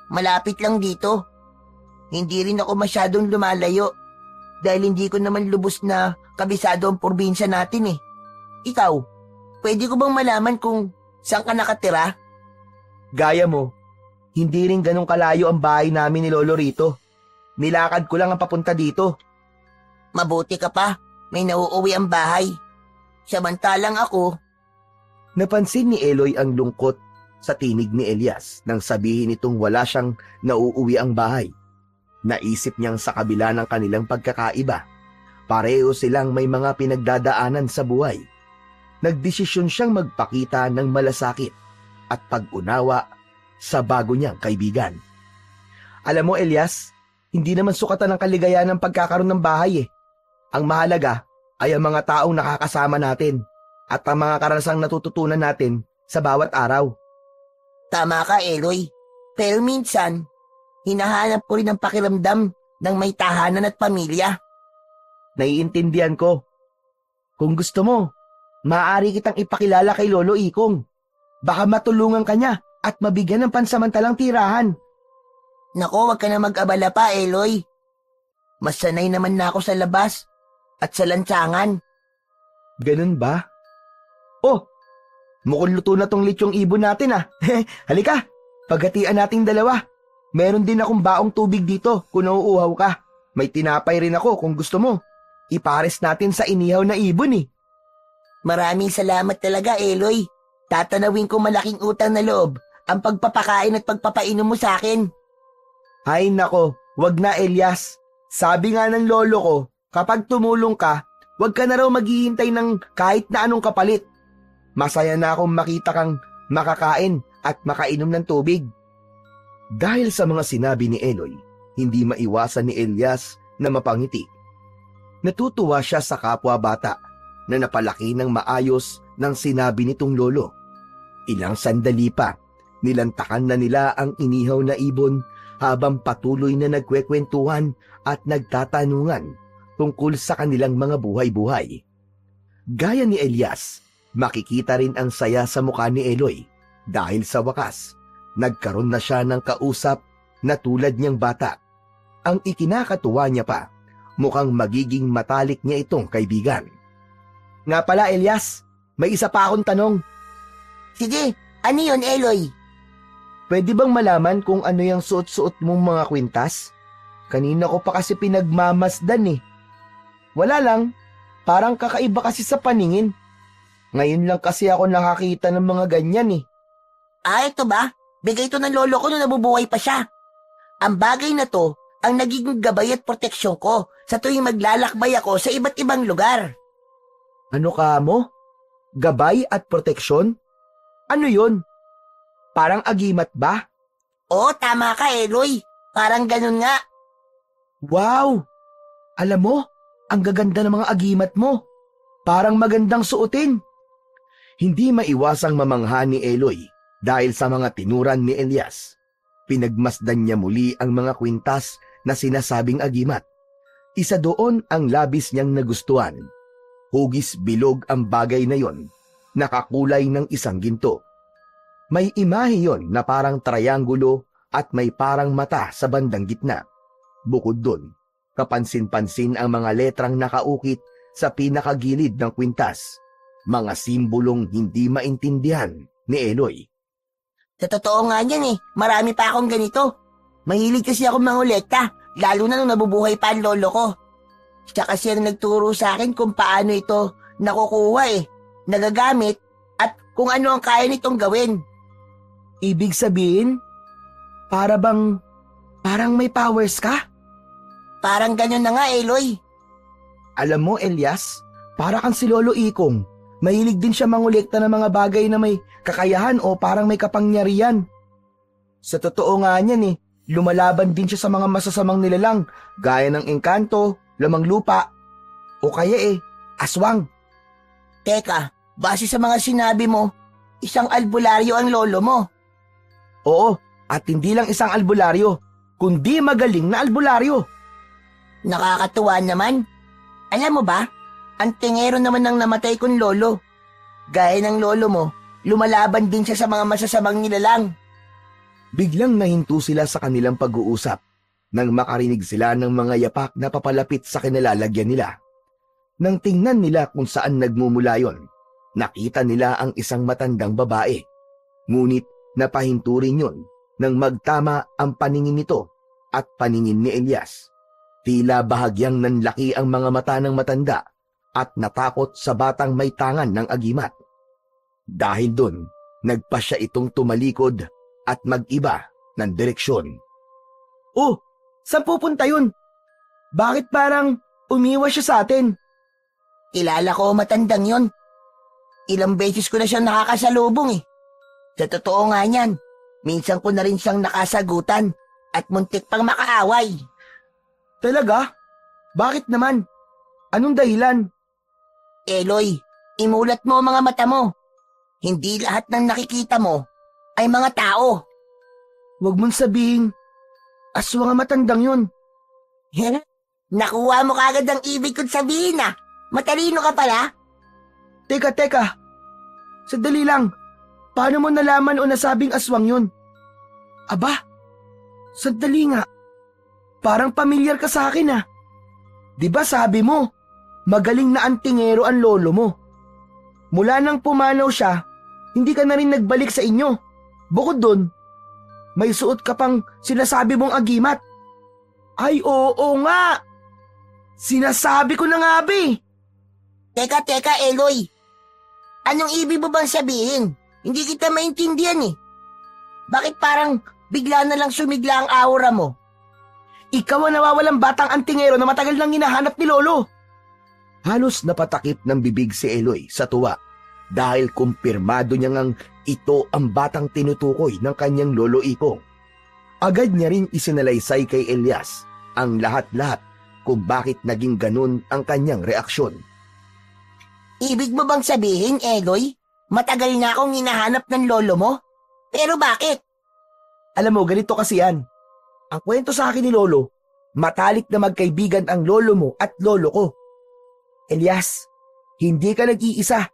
Malapit lang dito. Hindi rin ako masyadong lumalayo dahil hindi ko naman lubos na kabisado ang probinsya natin eh. Ikaw, pwede ko bang malaman kung saan ka nakatira? Gaya mo, hindi rin ganun kalayo ang bahay namin ni Lolo rito. Nilakad ko lang ang papunta dito. Mabuti ka pa, may nauuwi ang bahay. Samantalang ako, Napansin ni Eloy ang lungkot sa tinig ni Elias nang sabihin nitong wala siyang nauuwi ang bahay. Naisip niyang sa kabila ng kanilang pagkakaiba, pareho silang may mga pinagdadaanan sa buhay. Nagdesisyon siyang magpakita ng malasakit at pag-unawa sa bago niyang kaibigan. Alam mo, Elias, hindi naman sukatan ng kaligayahan ng pagkakaroon ng bahay eh. Ang mahalaga ay ang mga taong nakakasama natin at ang mga karanasan natututunan natin sa bawat araw. Tama ka, Eloy. Pero minsan, hinahanap ko rin ang pakiramdam ng may tahanan at pamilya. Naiintindihan ko. Kung gusto mo, maaari kitang ipakilala kay Lolo Ikong. Baka matulungan ka niya at mabigyan ng pansamantalang tirahan. Nako, wag ka na mag-abala pa, Eloy. Mas sanay naman na ako sa labas at sa lansangan. Ganun ba? Oh, mukhang luto na tong litsyong ibon natin ah. Halika, paghatian nating dalawa. Meron din akong baong tubig dito kung nauuhaw ka. May tinapay rin ako kung gusto mo. Ipares natin sa inihaw na ibon eh. Maraming salamat talaga, Eloy. Tatanawin ko malaking utang na loob ang pagpapakain at pagpapainom mo sa akin. Ay nako, wag na Elias. Sabi nga ng lolo ko, kapag tumulong ka, wag ka na raw maghihintay ng kahit na anong kapalit. Masaya na akong makita kang makakain at makainom ng tubig. Dahil sa mga sinabi ni Eloy, hindi maiwasan ni Elias na mapangiti. Natutuwa siya sa kapwa bata na napalaki ng maayos ng sinabi nitong lolo. Ilang sandali pa, nilantakan na nila ang inihaw na ibon habang patuloy na nagkwekwentuhan at nagtatanungan tungkol sa kanilang mga buhay-buhay. Gaya ni Elias, makikita rin ang saya sa mukha ni Eloy dahil sa wakas, nagkaroon na siya ng kausap na tulad niyang bata. Ang ikinakatuwa niya pa, mukhang magiging matalik niya itong kaibigan. Nga pala Elias, may isa pa akong tanong. Sige, ano yun, Eloy? Pwede bang malaman kung ano yung suot-suot mong mga kwintas? Kanina ko pa kasi pinagmamasdan eh. Wala lang, parang kakaiba kasi sa paningin. Ngayon lang kasi ako nakakita ng mga ganyan eh. Ah, ito ba? Bigay ito ng lolo ko nung nabubuhay pa siya. Ang bagay na to, ang nagiging gabay at proteksyon ko sa tuwing maglalakbay ako sa iba't ibang lugar. Ano ka mo? Gabay at proteksyon? Ano yun? Parang agimat ba? Oo, tama ka, Eloy. Parang ganun nga. Wow! Alam mo, ang gaganda ng mga agimat mo. Parang magandang suotin. Hindi maiwasang mamangha ni Eloy dahil sa mga tinuran ni Elias. Pinagmasdan niya muli ang mga kwintas na sinasabing agimat. Isa doon ang labis niyang nagustuhan. Hugis bilog ang bagay na yon, nakakulay ng isang ginto. May imahe yon na parang triangulo at may parang mata sa bandang gitna. Bukod doon, kapansin-pansin ang mga letrang nakaukit sa pinakagilid ng kwintas. Mga simbolong hindi maintindihan ni Eloy. Sa totoo nga niyan eh, marami pa akong ganito. Mahilig kasi ako mangolekta, lalo na nung nabubuhay pa ang lolo ko. Siya kasi ang nagturo sa akin kung paano ito nakukuha eh, nagagamit at kung ano ang kaya nitong gawin. Ibig sabihin, parang may powers ka? Parang ganun na nga, Eloy. Alam mo, Elias, para kang si Lolo Ikong. Mahilig din siya mangolekta ng mga bagay na may kakayahan o parang may kapangyarihan. Sa totoo nga niyan eh, lumalaban din siya sa mga masasamang nilalang gaya ng engkanto, lamang lupa, o kaya aswang. Teka, base sa mga sinabi mo, isang albularyo ang lolo mo. Oo, at hindi lang isang albularyo, kundi magaling na albularyo. Nakakatuwa naman. Alam mo ba, ang tingero naman ng namatay kong lolo. Gaya ng lolo mo, lumalaban din siya sa mga masasamang nilalang. Biglang nahinto sila sa kanilang pag-uusap nang makarinig sila ng mga yapak na papalapit sa kinalalagyan nila. Nang tingnan nila kung saan nagmumula yon, nakita nila ang isang matandang babae. Ngunit napahinto rin yun nang magtama ang paningin nito at paningin ni Elias. Tila bahagyang nanlaki ang mga mata ng matanda at natakot sa batang may tangan ng agimat. Dahil dun, nagpa siya itong tumalikod at mag-iba ng direksyon. Oh, Saan pupunta yun? Bakit parang umiwas siya sa atin? Kilala ko matandang yon. Ilang beses ko na siyang nakakasalubong eh. Sa totoo nga niyan, minsan ko na rin siyang nakasagutan at muntik pang makaaway. Talaga? Bakit naman? Anong dahilan? Eloy, imulat mo ang mga mata mo. Hindi lahat ng nakikita mo ay mga tao. Huwag mong sabihin, aswang ang matandang yun. Nakuha mo kagad ang ibig kong sabihin ah. Matalino ka pala. Teka. Sandali lang. Paano mo nalaman o nasabing aswang yun? Aba, sandali nga. Parang pamilyar ka sa akin ah. Di ba sabi mo, magaling na antingero ang lolo mo. Mula nang pumanaw siya, hindi ka na rin nagbalik sa inyo. Bukod dun, may suot ka pang sinasabi mong agimat. Ay oo nga. Sinasabi ko na nga be. Teka, Eloy. Anong ibig mo bang sabihin? Hindi kita maintindihan eh. Bakit parang bigla na lang sumigla ang aura mo? Ikaw ang nawawalang batang antingero na matagal nang hinahanap ni Lolo. Halos napatakip ng bibig si Eloy sa tuwa dahil kumpirmado niya ngang ito ang batang tinutukoy ng kanyang lolo Ikong. Agad niya ring isinalaysay kay Elias ang lahat-lahat kung bakit naging ganun ang kanyang reaksyon. Ibig mo bang sabihin, Eloy? Matagal na akong hinahanap ng lolo mo? Pero bakit? Alam mo, ganito kasi yan. Ang kwento sa akin ni Lolo, matalik na magkaibigan ang lolo mo at lolo ko. Elias, hindi ka nag-iisa.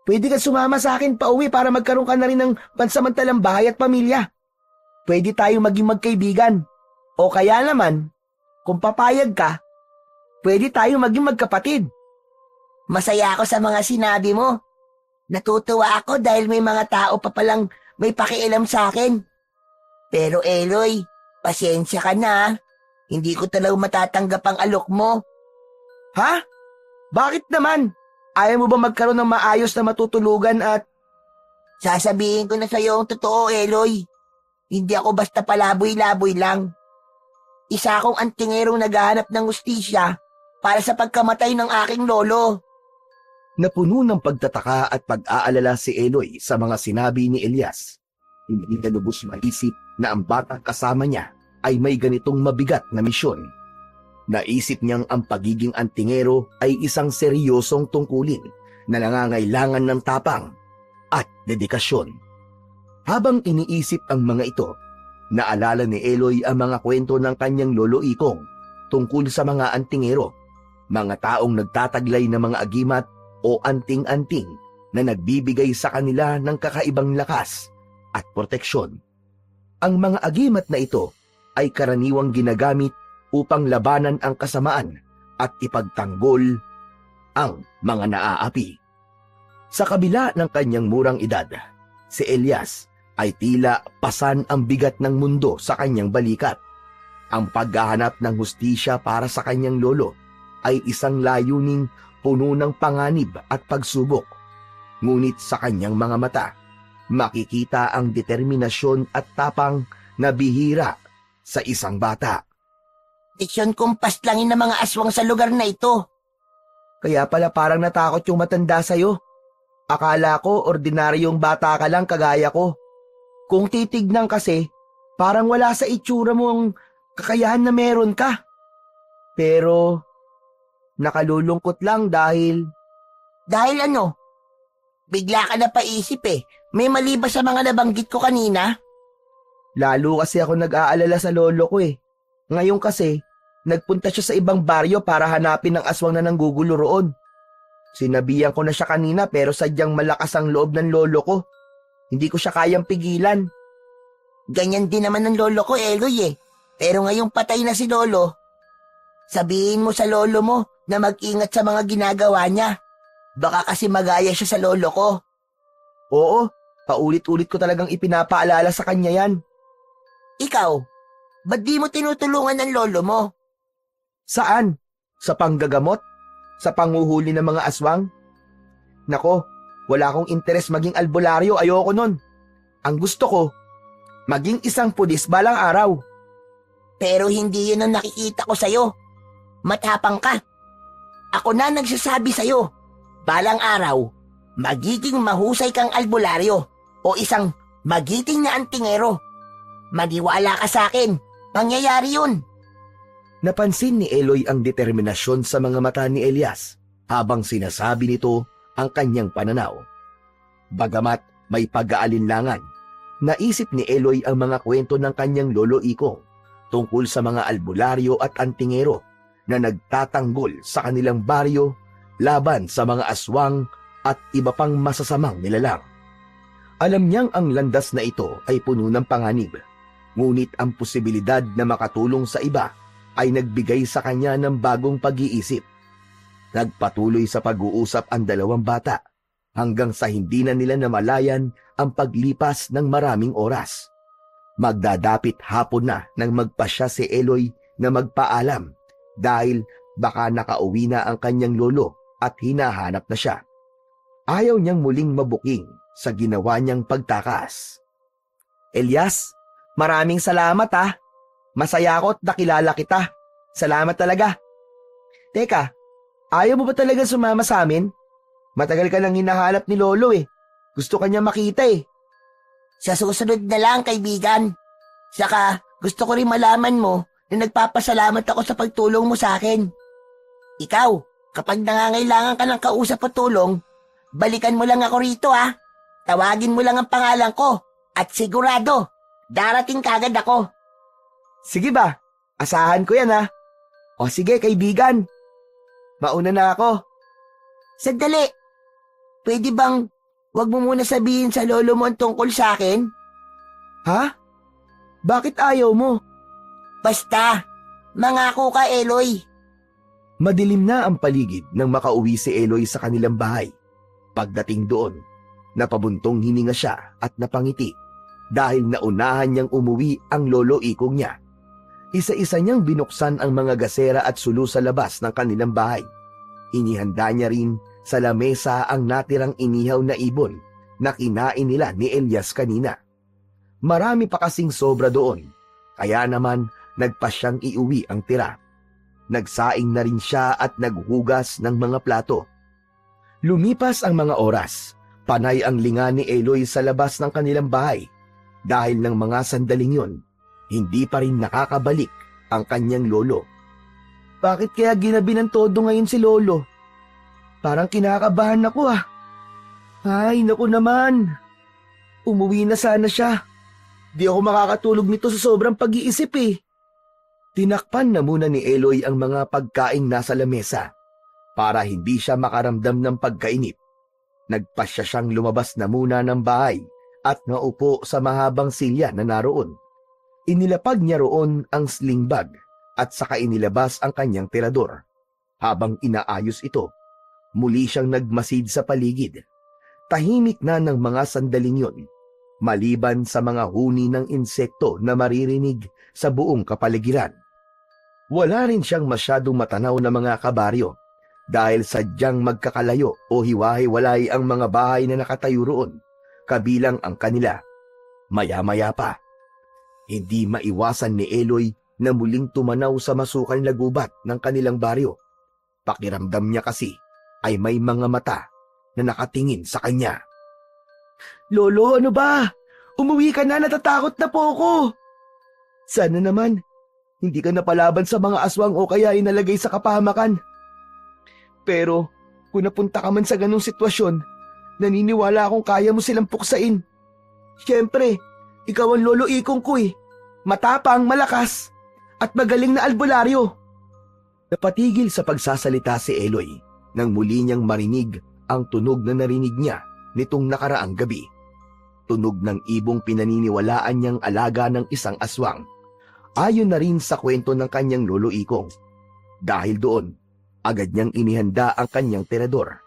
Pwede ka sumama sa akin pauwi para magkaroon ka na rin ng pansamantalang bahay at pamilya. Pwede tayo maging magkaibigan. O kaya naman, kung papayag ka, pwede tayo maging magkapatid. Masaya ako sa mga sinabi mo. Natutuwa ako dahil may mga tao pa palang may pakialam sa akin. Pero Eloy, pasensya ka na. Hindi ko talaga matatanggap ang alok mo. Ha? Bakit naman? Ayaw mo ba magkaroon ng maayos na matutulugan at... Sasabihin ko na sa'yo ang totoo, Eloy. Hindi ako basta palaboy-laboy lang. Isa akong antingerong naghahanap ng hustisya para sa pagkamatay ng aking lolo. Napuno ng pagtataka at pag-aalala si Eloy sa mga sinabi ni Elias. Hindi na lubos maisip na ang batang kasama niya ay may ganitong mabigat na misyon. Naisip niyang ang pagiging antingero ay isang seryosong tungkulin na nangangailangan ng tapang at dedikasyon. Habang iniisip ang mga ito, naalala ni Eloy ang mga kwento ng kanyang lolo Ikong tungkol sa mga antingero, mga taong nagtataglay ng mga agimat o anting-anting na nagbibigay sa kanila ng kakaibang lakas at proteksyon. Ang mga agimat na ito ay karaniwang ginagamit upang labanan ang kasamaan at ipagtanggol ang mga naaapi. Sa kabila ng kanyang murang edad, si Elias ay tila pasan ang bigat ng mundo sa kanyang balikat. Ang paghahanap ng hustisya para sa kanyang lolo ay isang layuning puno ng panganib at pagsubok. Ngunit sa kanyang mga mata, makikita ang determinasyon at tapang na bihira sa isang bata. Diksyon kumpas langin ng mga aswang sa lugar na ito. Kaya pala parang natakot yung matanda sa'yo. Akala ko ordinaryong bata ka lang kagaya ko. Kung titignan kasi, parang wala sa itsura mo ang kakayahan na meron ka. Pero, nakalulungkot lang dahil... Dahil ano? Bigla ka na paisip eh. May mali ba sa mga nabanggit ko kanina? Lalo kasi ako nag-aalala sa lolo ko eh. Ngayon kasi, nagpunta siya sa ibang baryo para hanapin ang aswang na nanggugulo roon. Sinabihan ko na siya kanina pero sadyang malakas ang loob ng lolo ko. Hindi ko siya kayang pigilan. Ganyan din naman ng lolo ko, Eloy eh. Pero ngayong patay na si lolo, sabihin mo sa lolo mo na mag-ingat sa mga ginagawa niya. Baka kasi magaya siya sa lolo ko. Oo, paulit-ulit ko talagang ipinapaalala sa kanya yan. Ikaw, ba't di mo tinutulungan ng lolo mo? Saan? Sa panggagamot? Sa panguhuli ng mga aswang? Nako, wala akong interes maging albularyo, ayoko nun. Ang gusto ko, maging isang pulis balang araw. Pero hindi yun ang nakikita ko sa'yo. Matapang ka. Ako na nagsasabi sa'yo. Balang araw, magiging mahusay kang albularyo o isang magiting na antingero. Maniwala ka sa akin. Mangyayari yun. Napansin ni Eloy ang determinasyon sa mga mata ni Elias habang sinasabi nito ang kanyang pananaw. Bagamat may pag-aalinlangan, naisip ni Eloy ang mga kwento ng kanyang lolo Ikong tungkol sa mga albularyo at antingero na nagtatanggol sa kanilang baryo laban sa mga aswang at iba pang masasamang nilalang. Alam niyang ang landas na ito ay puno ng panganib, ngunit ang posibilidad na makatulong sa iba ay nagbigay sa kanya ng bagong pag-iisip. Nagpatuloy sa pag-uusap ang dalawang bata hanggang sa hindi na nila namalayan ang paglipas ng maraming oras. Magdadapit hapon na nang magpasya si Eloy na magpaalam dahil baka nakauwi na ang kanyang lolo at hinahanap na siya. Ayaw niyang muling mabuking sa ginawa niyang pagtakas. Elias, maraming salamat ha. Masaya ako at nakilala kita. Salamat talaga. Teka, ayaw mo ba talaga sumama sa amin? Matagal ka nang hinahanap ni Lolo eh. Gusto ka niya makita eh. Sa susunod na lang, kaibigan. Saka, gusto ko rin malaman mo na nagpapasalamat ako sa pagtulong mo sa akin. Ikaw, kapag nangangailangan ka ng kausap o tulong, balikan mo lang ako rito ha. Tawagin mo lang ang pangalan ko at sigurado, darating kagad ako. Sige ba? Asahan ko yan ha. O sige kaibigan. Mauna na ako. Sandali, pwede bang wag mo muna sabihin sa lolo mo ang tungkol sa akin? Ha? Bakit ayaw mo? Basta, mangako ka Eloy. Madilim na ang paligid nang makauwi si Eloy sa kanilang bahay. Pagdating doon, napabuntong hininga siya at napangiti dahil naunahan niyang umuwi ang lolo Ikong niya. Isa-isa niyang binuksan ang mga gasera at sulu sa labas ng kanilang bahay. Inihanda niya rin sa lamesa ang natirang inihaw na ibon na kinain nila ni Elias kanina. Marami pa kasing sobra doon, kaya naman nagpa siyang iuwi ang tira. Nagsaing na rin siya at naghugas ng mga plato. Lumipas ang mga oras, panay ang linga ni Eloy sa labas ng kanilang bahay. Dahil ng mga sandaling yon, hindi pa rin nakakabalik ang kanyang lolo. Bakit kaya ginabi ng todo ngayon si Lolo? Parang kinakabahan ako ah. Ay, naku naman. Umuwi na sana siya. Di ako makakatulog nito sa sobrang pag-iisip eh. Tinakpan na muna ni Eloy ang mga pagkaing nasa lamesa para hindi siya makaramdam ng pagkainip. Nagpasya siyang lumabas na muna ng bahay at naupo sa mahabang silya na naroon. Inilapag niya roon ang sling bag at saka inilabas ang kanyang tirador. Habang inaayos ito, muli siyang nagmasid sa paligid. Tahimik na ng mga sandaling yon, maliban sa mga huni ng insekto na maririnig sa buong kapaligiran. Wala rin siyang masyadong matanaw na mga kabaryo dahil sadyang magkakalayo o hiwa-hiwalay ang mga bahay na nakatayo roon, kabilang ang kanila. Maya-maya pa, hindi maiwasan ni Eloy na muling tumanaw sa masukal na gubat ng kanilang baryo. Pakiramdam niya kasi ay may mga mata na nakatingin sa kanya. Lolo, ano ba? Umuwi ka na, natatakot na po ako. Sana naman, hindi ka napalaban sa mga aswang o kaya inalagay sa kapahamakan. Pero, kung napunta ka man sa ganong sitwasyon, naniniwala akong kaya mo silang puksain. Siyempre, ikaw ang lolo Ikong ko eh. Matapang, malakas, at magaling na albularyo. Napatigil sa pagsasalita si Eloy nang muli niyang marinig ang tunog na narinig niya nitong nakaraang gabi. Tunog ng ibong pinaniniwalaan niyang alaga ng isang aswang. Ayon na rin sa kwento ng kanyang lolo Ikong. Dahil doon, agad niyang inihanda ang kanyang tirador.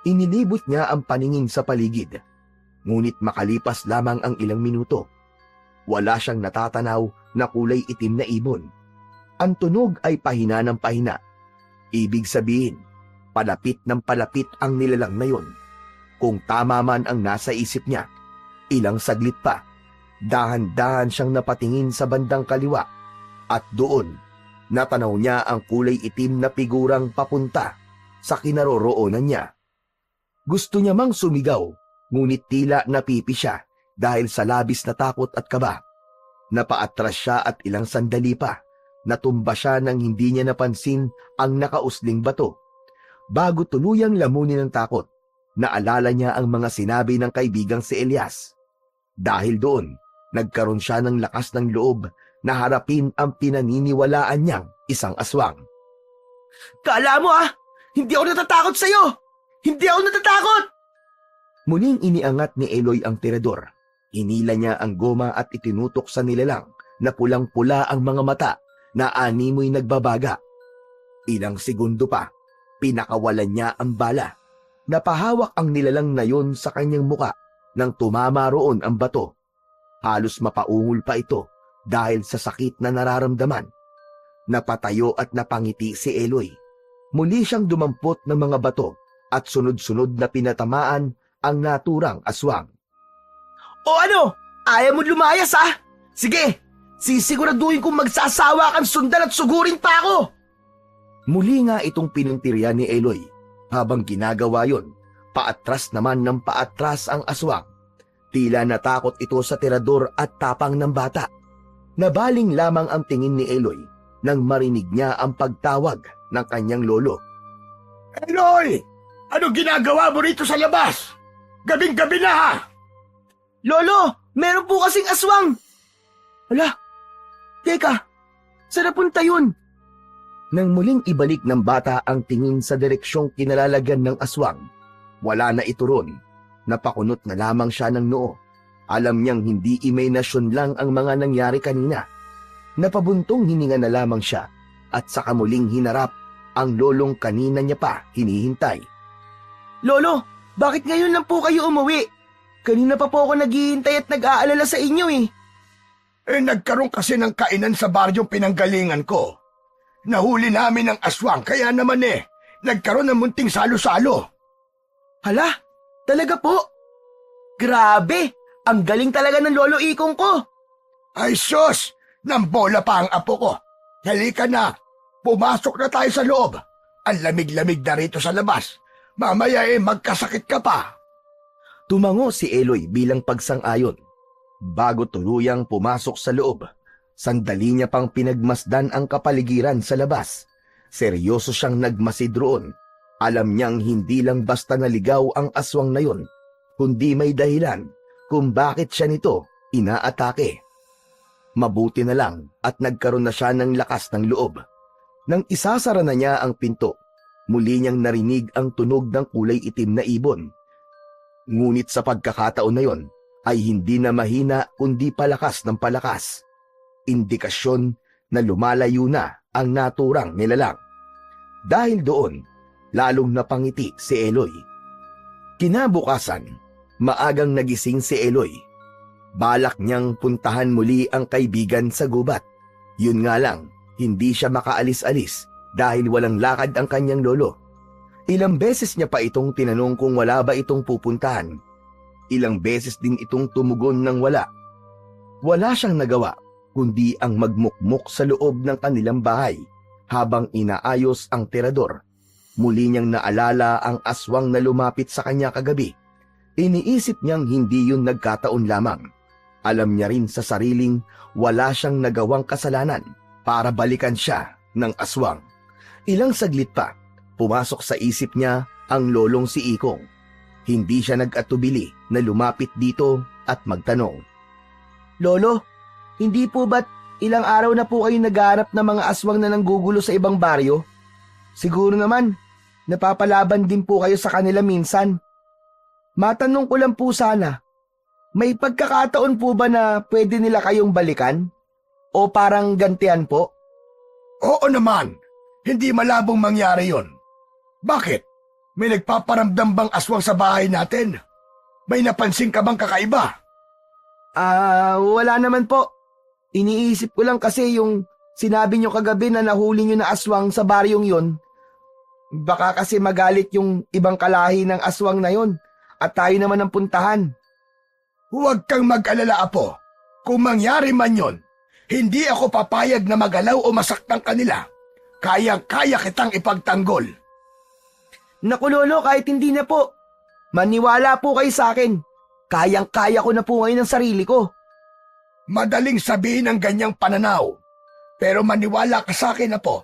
Inilibot niya ang paningin sa paligid. Ngunit makalipas lamang ang ilang minuto, wala siyang natatanaw na kulay itim na ibon. Ang tunog ay pahina ng pahina. Ibig sabihin, palapit ng palapit ang nilalang na yon. Kung tama man ang nasa isip niya, ilang saglit pa, dahan-dahan siyang napatingin sa bandang kaliwa At doon, natanaw niya ang kulay itim na figurang papunta sa kinaroroonan niya. Gusto niya mang sumigaw, ngunit tila napipi siya dahil sa labis na takot at kaba. Napaatras siya at ilang sandali pa, natumba siya nang hindi niya napansin ang nakausling bato. Bago tuluyang lamunin ng takot, naalala niya ang mga sinabi ng kaibigang si Elias. Dahil doon, nagkaroon siya ng lakas ng loob na harapin ang pinaniniwalaan niyang isang aswang. Kala mo hindi ako natatakot sa'yo! Hindi ako natatakot! Muling iniangat ni Eloy ang tirador. Inila niya ang goma at itinutok sa nilalang na pulang-pula ang mga mata na animoy nagbabaga. Ilang segundo pa, pinakawalan niya ang bala. Napahawak ang nilalang na yon sa kanyang muka nang tumama roon ang bato. Halos mapaungol pa ito dahil sa sakit na nararamdaman. Napatayo at napangiti si Eloy. Muli siyang dumampot ng mga bato at sunod-sunod na pinatamaan ang naturang aswang. O ano? Ayaw mo lumayas Sige, sisiguraduhin kong magsasawa kang sundan at sugurin pa ako! Muli nga itong pinuntirya ni Eloy. Habang ginagawa yon, paatras naman ng paatras ang aswang. Tila natakot ito sa tirador at tapang ng bata. Nabaling lamang ang tingin ni Eloy nang marinig niya ang pagtawag ng kanyang lolo. Eloy! Ano ginagawa mo rito sa labas? Gabing-gabi na Lolo, meron po kasing aswang! Hala, teka, saan napunta yun? Nang muling ibalik ng bata ang tingin sa direksyong kinalalagyan ng aswang, wala na ito ron. Napakunot na lamang siya ng noo. Alam niyang hindi imahinasyon lang ang mga nangyari kanina. Napabuntong hininga na lamang siya at saka muling hinarap ang lolong kanina niya pa hinihintay. Lolo, bakit ngayon lang po kayo umuwi? Kanina pa po ako naghihintay at nag-aalala sa inyo Nagkaroon kasi ng kainan sa baryong pinanggalingan ko. Nahuli namin ang aswang kaya naman nagkaroon ng munting salo-salo. Hala, talaga po? Grabe, ang galing talaga ng lolo Ikong ko. Ay sus, nambola pa ang apo ko. Halika na, pumasok na tayo sa loob. Ang lamig-lamig na rito sa labas. Mamaya magkasakit ka pa. Tumango si Eloy bilang pagsang-ayon. Bago tuluyang pumasok sa loob, sandali niya pang pinagmasdan ang kapaligiran sa labas. Seryoso siyang nagmasid roon. Alam niyang hindi lang basta naligaw ang aswang na yon, kundi may dahilan kung bakit siya nito inaatake. Mabuti na lang at nagkaroon na siya ng lakas ng loob. Nang isasara na niya ang pinto, muli niyang narinig ang tunog ng kulay itim na ibon. Ngunit sa pagkakataon na yon, ay hindi na mahina kundi palakas ng palakas. Indikasyon na lumalayo na ang naturang nilalang. Dahil doon, lalong napangiti si Eloy. Kinabukasan, maagang nagising si Eloy. Balak niyang puntahan muli ang kaibigan sa gubat. Yun nga lang, hindi siya makaalis-alis dahil walang lakad ang kanyang lolo. Ilang beses niya pa itong tinanong kung wala ba itong pupuntahan. Ilang beses din itong tumugon ng wala. Wala siyang nagawa kundi ang magmukmok sa loob ng kanilang bahay habang inaayos ang tirador. Muli niyang naalala ang aswang na lumapit sa kanya kagabi. Iniisip niyang hindi yun nagkataon lamang. Alam niya rin sa sariling wala siyang nagawang kasalanan para balikan siya ng aswang. Ilang saglit pa, pumasok sa isip niya ang lolong si Ikong. Hindi siya nag-atubili na lumapit dito at magtanong. Lolo, hindi po ba't ilang araw na po kayo naghahanap ng mga aswang na nanggugulo sa ibang baryo? Siguro naman, napapalaban din po kayo sa kanila minsan. Matanong ko lang po sana, may pagkakataon po ba na pwede nila kayong balikan? O parang gantian po? Oo naman, hindi malabong mangyari yon. Bakit? May nagpaparamdam bang aswang sa bahay natin? May napansin ka bang kakaiba? Wala naman po. Iniisip ko lang kasi yung sinabi nyo kagabi na nahuli nyo na aswang sa baryong yon. Baka kasi magalit yung ibang kalahi ng aswang na yon at tayo naman ang puntahan. Huwag kang mag-alala, apo. Kung mangyari man yon, Hindi ako papayag na magalaw o masaktan kanila. Kayang-kaya kitang ipagtanggol. Naku lolo, kahit hindi na po. Maniwala po kayo sa akin. Kayang-kaya ko na po ngayon ang sarili ko. Madaling sabihin ang ganyang pananaw. Pero maniwala ka sa akin, Apo.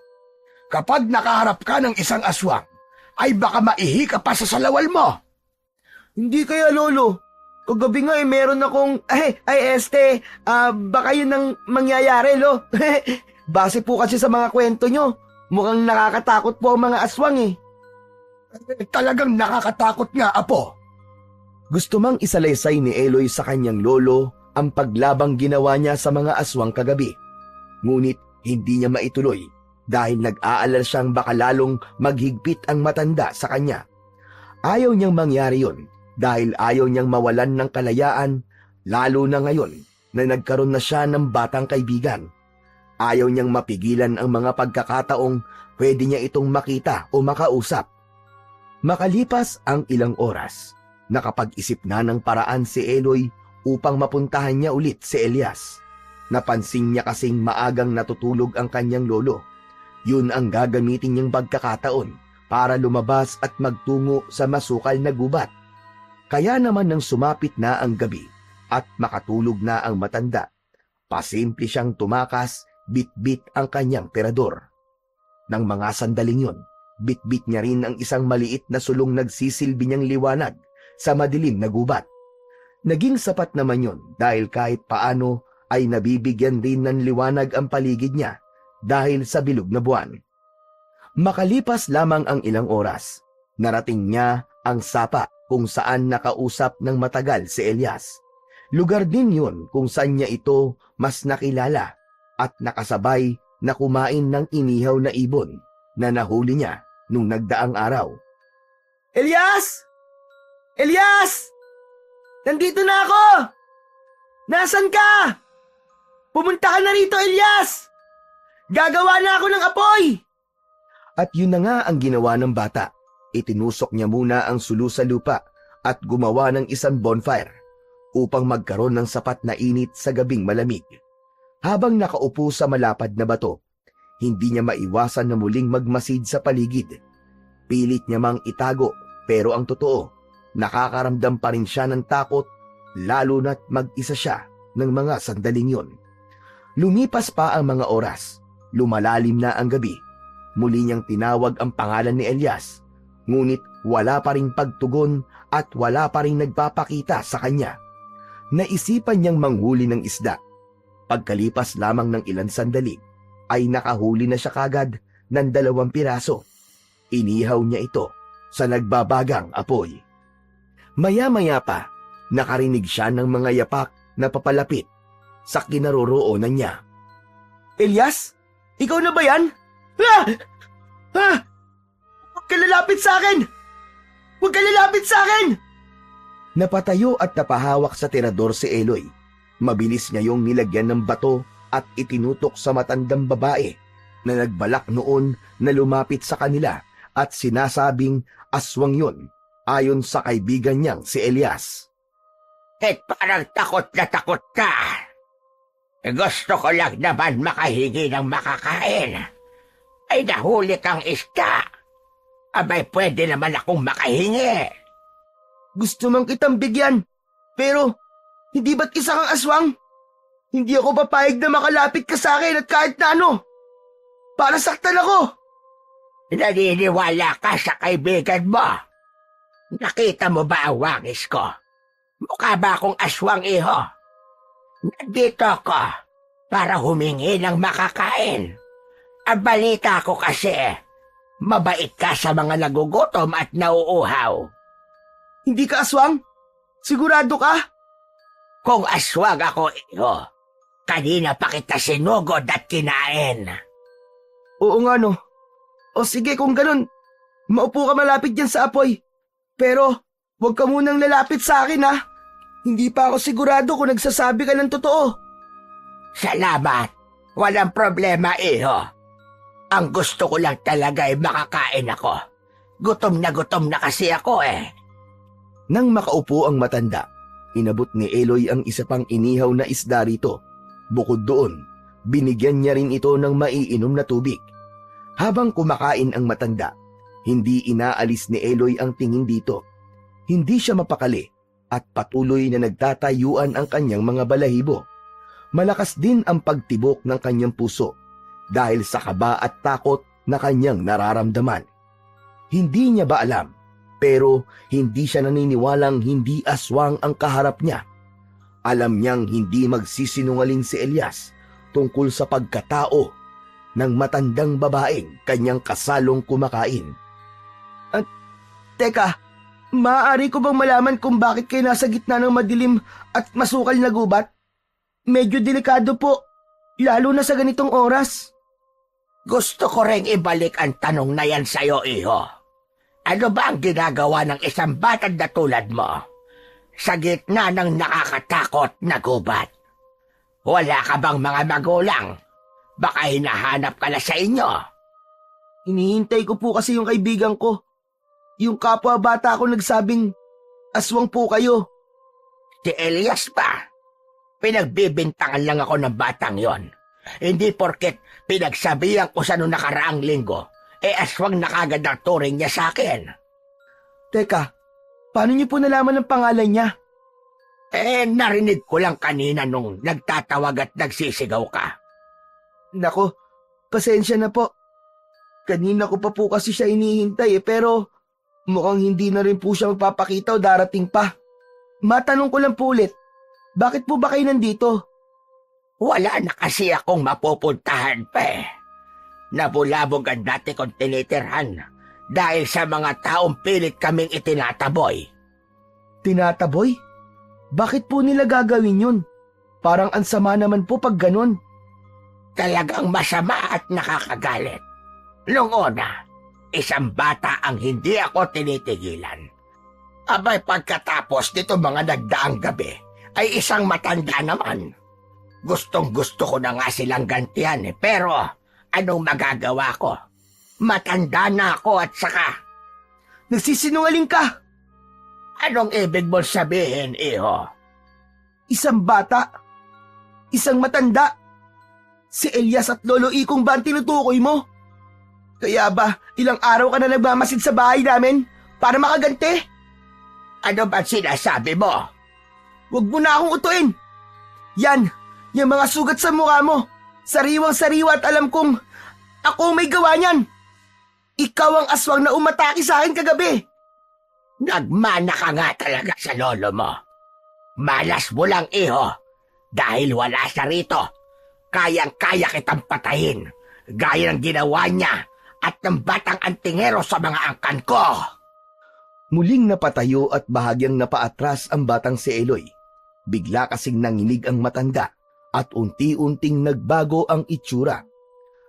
Kapag nakaharap ka ng isang aswang, ay baka maihi ka pa sa salawal mo. Hindi kaya lolo. Kagabi nga meron akong, baka yun ang mangyayari lo. Base po kasi sa mga kwento nyo, mukhang nakakatakot po ang mga aswang eh. Talagang nakakatakot nga, Apo. Gusto mang isalaysay ni Eloy sa kanyang lolo ang paglabang ginawa niya sa mga aswang kagabi. Ngunit hindi niya maituloy dahil nag-aalala siyang baka lalong maghigpit ang matanda sa kanya. Ayaw niyang mangyari yon dahil ayaw niyang mawalan ng kalayaan, lalo na ngayon na nagkaroon na siya ng batang kaibigan. Ayaw niyang mapigilan ang mga pagkakataong pwede niya itong makita o makausap. Makalipas ang ilang oras, nakapag-isip na ng paraan si Eloy upang mapuntahan niya ulit si Elias. Napansin niya kasing maagang natutulog ang kanyang lolo. Yun ang gagamitin niyang pagkakataon para lumabas at magtungo sa masukal na gubat. Kaya naman nang sumapit na ang gabi at makatulog na ang matanda, pasimple siyang tumakas, bit-bit ang kanyang terador. Nang mga sandaling yun, bit-bit niya rin ang isang maliit na sulong nagsisilbi niyang liwanag sa madilim na gubat. Naging sapat naman yun dahil kahit paano ay nabibigyan rin ng liwanag ang paligid niya dahil sa bilog na buwan. Makalipas lamang ang ilang oras, narating niya ang sapa kung saan nakausap ng matagal si Elias. Lugar din yun kung saan niya ito mas nakilala at nakasabay na kumain ng inihaw na ibon na nahuli niya nung nagdaang araw. Elias! Elias! Nandito na ako! Nasaan ka? Pumunta ka na rito, Elias! Gagawa na ako ng apoy! At yun na nga ang ginawa ng bata. Itinusok niya muna ang sulu sa lupa at gumawa ng isang bonfire upang magkaroon ng sapat na init sa gabing malamig. Habang nakaupo sa malapad na bato, hindi niya maiwasan na muling magmasid sa paligid. Pilit niya mang itago, pero ang totoo, nakakaramdam pa rin siya ng takot, lalo na't mag-isa siya ng mga sandaling yon. Lumipas pa ang mga oras, lumalalim na ang gabi. Muli niyang tinawag ang pangalan ni Elias, ngunit wala pa ring pagtugon at wala pa ring nagpapakita sa kanya. Naisipan niyang manghuli ng isda. Pagkalipas lamang ng ilang sandali, ay nakahuli na siya kagad ng 2 piraso. Inihaw niya ito sa nagbabagang apoy. Maya-maya pa, nakarinig siya ng mga yapak na papalapit sa kinaroroonan niya. Elias? Ikaw na ba yan? Huwag ka lalapit sa akin! Huwag ka lalapit sa akin! Napatayo at napahawak sa tirador si Eloy. Mabilis niya yung nilagyan ng bato at itinutok sa matandang babae na nagbalak noon na lumapit sa kanila at sinasabing aswang yon ayon sa kaibigan niyang si Elias. Parang takot na takot ka. Gusto ko lang naman makahingi ng makakain. Ay nahuli kang isda. Abay pwede naman akong makahingi. Gusto mang kitang bigyan, pero hindi ba't isa kang aswang? Hindi ako papayag na makalapit ka sa akin at kahit na ano. Para saktan ako. Naniniwala ka sa kaibigan mo. Nakita mo ba ang wangis ko? Mukha ba akong aswang, iho? Nandito ako para humingi ng makakain. Ang balita ko kasi, mabait ka sa mga nagugutom at nauuhaw. Hindi ka aswang? Sigurado ka? Kung aswang ako, iho, kanina pa kita sinugod at kinain. Oo nga no. O sige kung ganun, maupo ka malapit dyan sa apoy. Pero huwag ka munang lalapit sa akin ha. Hindi pa ako sigurado kung nagsasabi ka ng totoo. Salamat. Walang problema, iho. Ang gusto ko lang talaga ay makakain ako. Gutom na kasi ako eh. Nang makaupo ang matanda, inabot ni Eloy ang isa pang inihaw na isda rito. Bukod doon, Binigyan niya rin ito ng maiinom na tubig. Habang kumakain ang matanda, hindi inaalis ni Eloy ang tingin dito. Hindi siya mapakali at patuloy na nagtatayuan ang kanyang mga balahibo. Malakas din ang pagtibok ng kanyang puso dahil sa kaba at takot na kanyang nararamdaman. Hindi niya ba alam, pero hindi siya naniniwalang hindi aswang ang kaharap niya. Alam niyang hindi magsisinungaling si Elias tungkol sa pagkatao ng matandang babaeng kanyang kasalong kumakain. Teka, maaari ko bang malaman kung bakit kayo nasa gitna ng madilim at masukal na gubat? Medyo delikado po, lalo na sa ganitong oras. Gusto ko ring ibalik ang tanong na yan sa'yo, iho. Ano ba ang ginagawa ng isang batang na tulad mo sa gitna ng nakakatakot na gubat? Wala ka bang mga magulang? Baka hinahanap ka na sa inyo. Hinihintay ko po kasi yung kaibigan ko. Yung kapwa bata ko nagsabing, aswang po kayo. Si Elias pa. Pinagbibintangan lang ako ng batang yon. Hindi porket pinagsabihan ko sa noong nakaraang linggo, aswang na kagad ang turing niya sa akin. Teka, paano niyo po nalaman ang pangalan niya? Narinig ko lang kanina nung nagtatawag at nagsisigaw ka. Nako, pasensya na po. Kanina ko pa po kasi siya inihintay pero mukhang hindi na rin po siya magpapakita o darating pa. Matanong ko lang po ulit, bakit po ba kayo nandito? Wala na kasi akong mapupuntahan pa eh. Nabulabog ang dati kong tinitirhan dahil sa mga taong pilit kaming itinataboy. Tinataboy? Bakit po nila gagawin yun? Parang ansama naman po pag ganun. Talagang masama at nakakagalit. Noong una, isang bata ang hindi ako tinitigilan. Abay pagkatapos nito mga nagdaang gabi, ay isang matanda naman. Gustong-gusto ko na nga silang gantihan pero anong magagawa ko? Matanda na ako at saka... Nagsisinungaling ka! Anong ibig mo sabihin, iho? Isang bata? Isang matanda? Si Elias at Lolo Ikong ba ang tinutukoy mo? Kaya ba ilang araw ka na nagmamasid sa bahay namin para makaganti? Ano ba sinasabi mo? Huwag mo na akong utuin! Yan! Yung mga sugat sa mukha mo! Sariwang-sariwa at alam kong ako may gawa niyan! Ikaw ang aswang na umatake sa akin kagabi! Nagmana ka nga talaga sa lolo mo. Malas mo lang, iho. Dahil wala siya rito. Kayang-kaya kitang patayin. Gaya ng ginawa niya at ng batang antingero sa mga angkan ko. Muling napatayo at bahagyang napaatras ang batang si Eloy. Bigla kasing nanginig ang matanda at unti-unting nagbago ang itsura.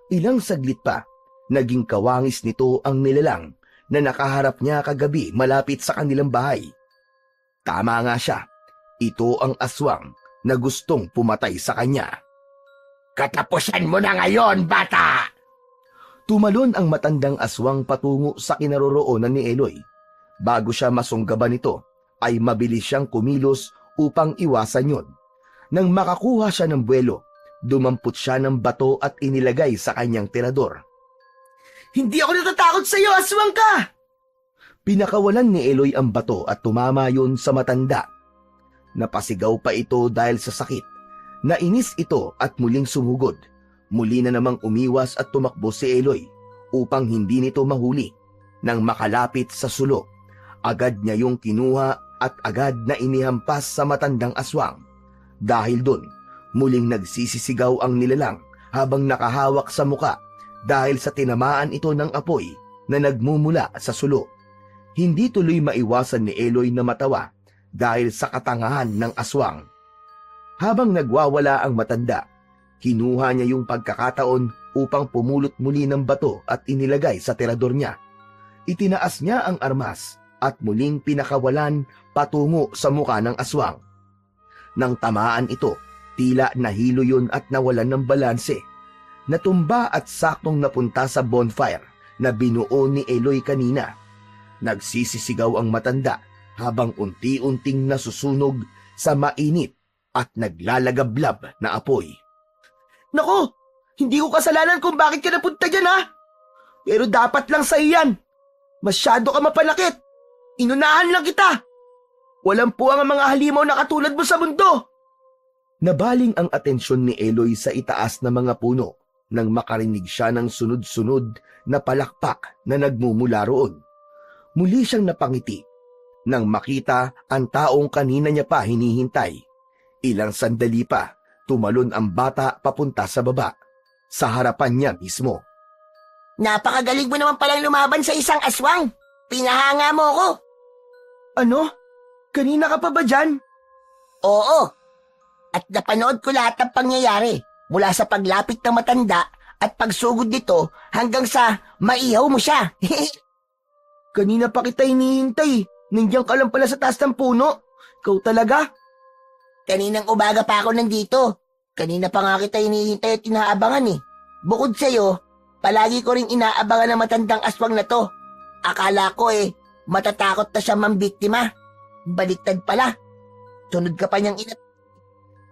Ilang saglit pa, naging kawangis nito ang nilalang na nakaharap niya kagabi malapit sa kanilang bahay. Tama nga siya, ito ang aswang na gustong pumatay sa kanya. Katapusan mo na ngayon, bata! Tumalon ang matandang aswang patungo sa kinaroroonan ni Eloy. Bago siya masunggaban nito, ay mabilis siyang kumilos upang iwasan yun. Nang makakuha siya ng buwelo, dumampot siya ng bato at inilagay sa kanyang tirador. Hindi ako natatakot sa iyo, aswang ka! Pinakawalan ni Eloy ang bato at tumama yun sa matanda. Napasigaw pa ito dahil sa sakit. Nainis ito at muling sumugod. Muli na namang umiwas at tumakbo si Eloy upang hindi nito mahuli. Nang makalapit sa sulok, agad niya yung kinuha at agad na inihampas sa matandang aswang. Dahil dun, muling nagsisisigaw ang nilalang habang nakahawak sa muka dahil sa tinamaan ito ng apoy na nagmumula sa sulok. Hindi tuloy maiwasan ni Eloy na matawa dahil sa katangahan ng aswang. Habang nagwawala ang matanda, kinuha niya yung pagkakataon upang pumulot muli ng bato at inilagay sa tirador niya. Itinaas niya ang armas at muling pinakawalan patungo sa muka ng aswang. Nang tamaan ito, tila nahilo yun at nawalan ng balanse. Natumba at saktong napunta sa bonfire na binuo ni Eloy kanina. Nagsisisigaw ang matanda habang unti-unting nasusunog sa mainit at naglalagablab na apoy. Nako, hindi ko kasalanan kung bakit ka napunta dyan ha. Pero dapat lang sa iyan. Masyado ka mapanakit. Inunahan lang kita. Walang puwang ang mga halimaw na katulad mo sa mundo. Nabaling ang atensyon ni Eloy sa itaas na mga puno nang makarinig siya ng sunod-sunod na palakpak na nagmumula roon. Muli siyang napangiti nang makita ang taong kanina niya pa hinihintay. Ilang sandali pa, tumalon ang bata papunta sa baba, sa harapan niya mismo. Napakagaling mo naman palang lumaban sa isang aswang. Pinahanga mo ko. Ano? Kanina ka pa ba dyan? Oo. At napanood ko lahat ng pangyayari. Mula sa paglapit ng matanda at pagsugod nito hanggang sa maihaw mo siya. Kanina pa kita hinihintay. Nandiyan ka lang pala sa taas ng puno. Ikaw talaga? Kaninang umaga pa ako nandito. Kanina pa nga kita hinihintay at inaabangan eh. Bukod sa'yo, palagi ko ring inaabangan ng matandang aswang na to. Akala ko matatakot na siya mambiktima. Baliktad pala. Sunod ka pa niyang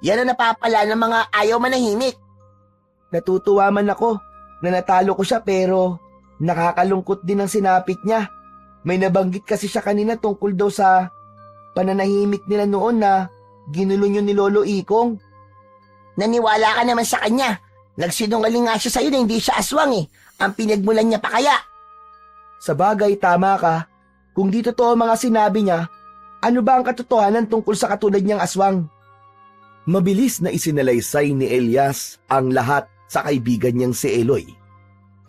Yan ang napapala ng mga ayaw manahimik. Natutuwa man ako na natalo ko siya pero nakakalungkot din ang sinapit niya. May nabanggit kasi siya kanina tungkol daw sa pananahimik nila noon na ginulo niyo ni Lolo Ikong. Naniwala ka naman sa kanya. Nagsinungaling nga siya sa'yo na hindi siya aswang eh. Ang pinagmulan niya pa kaya. Sa bagay, tama ka. Kung di totoo mga sinabi niya, ano ba ang katotohanan tungkol sa katulad niyang aswang? Mabilis na isinalaysay ni Elias ang lahat sa kaibigan niyang si Eloy.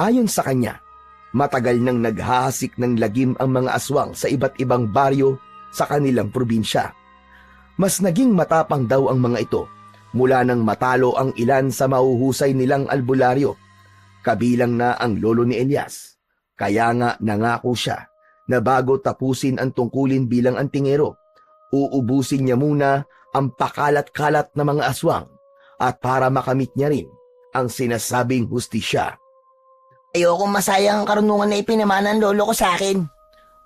Ayon sa kanya, matagal nang naghahasik ng lagim ang mga aswang sa iba't ibang baryo sa kanilang probinsya. Mas naging matapang daw ang mga ito mula nang matalo ang ilan sa mahuhusay nilang albularyo, kabilang na ang lolo ni Elias. Kaya nga nangako siya na bago tapusin ang tungkulin bilang antingero, uubusin niya muna ang pakalat-kalat na mga aswang at para makamit niya rin ang sinasabing hustisya. Ayokong masayang ang karunungan na ipinamana ng lolo ko sa akin.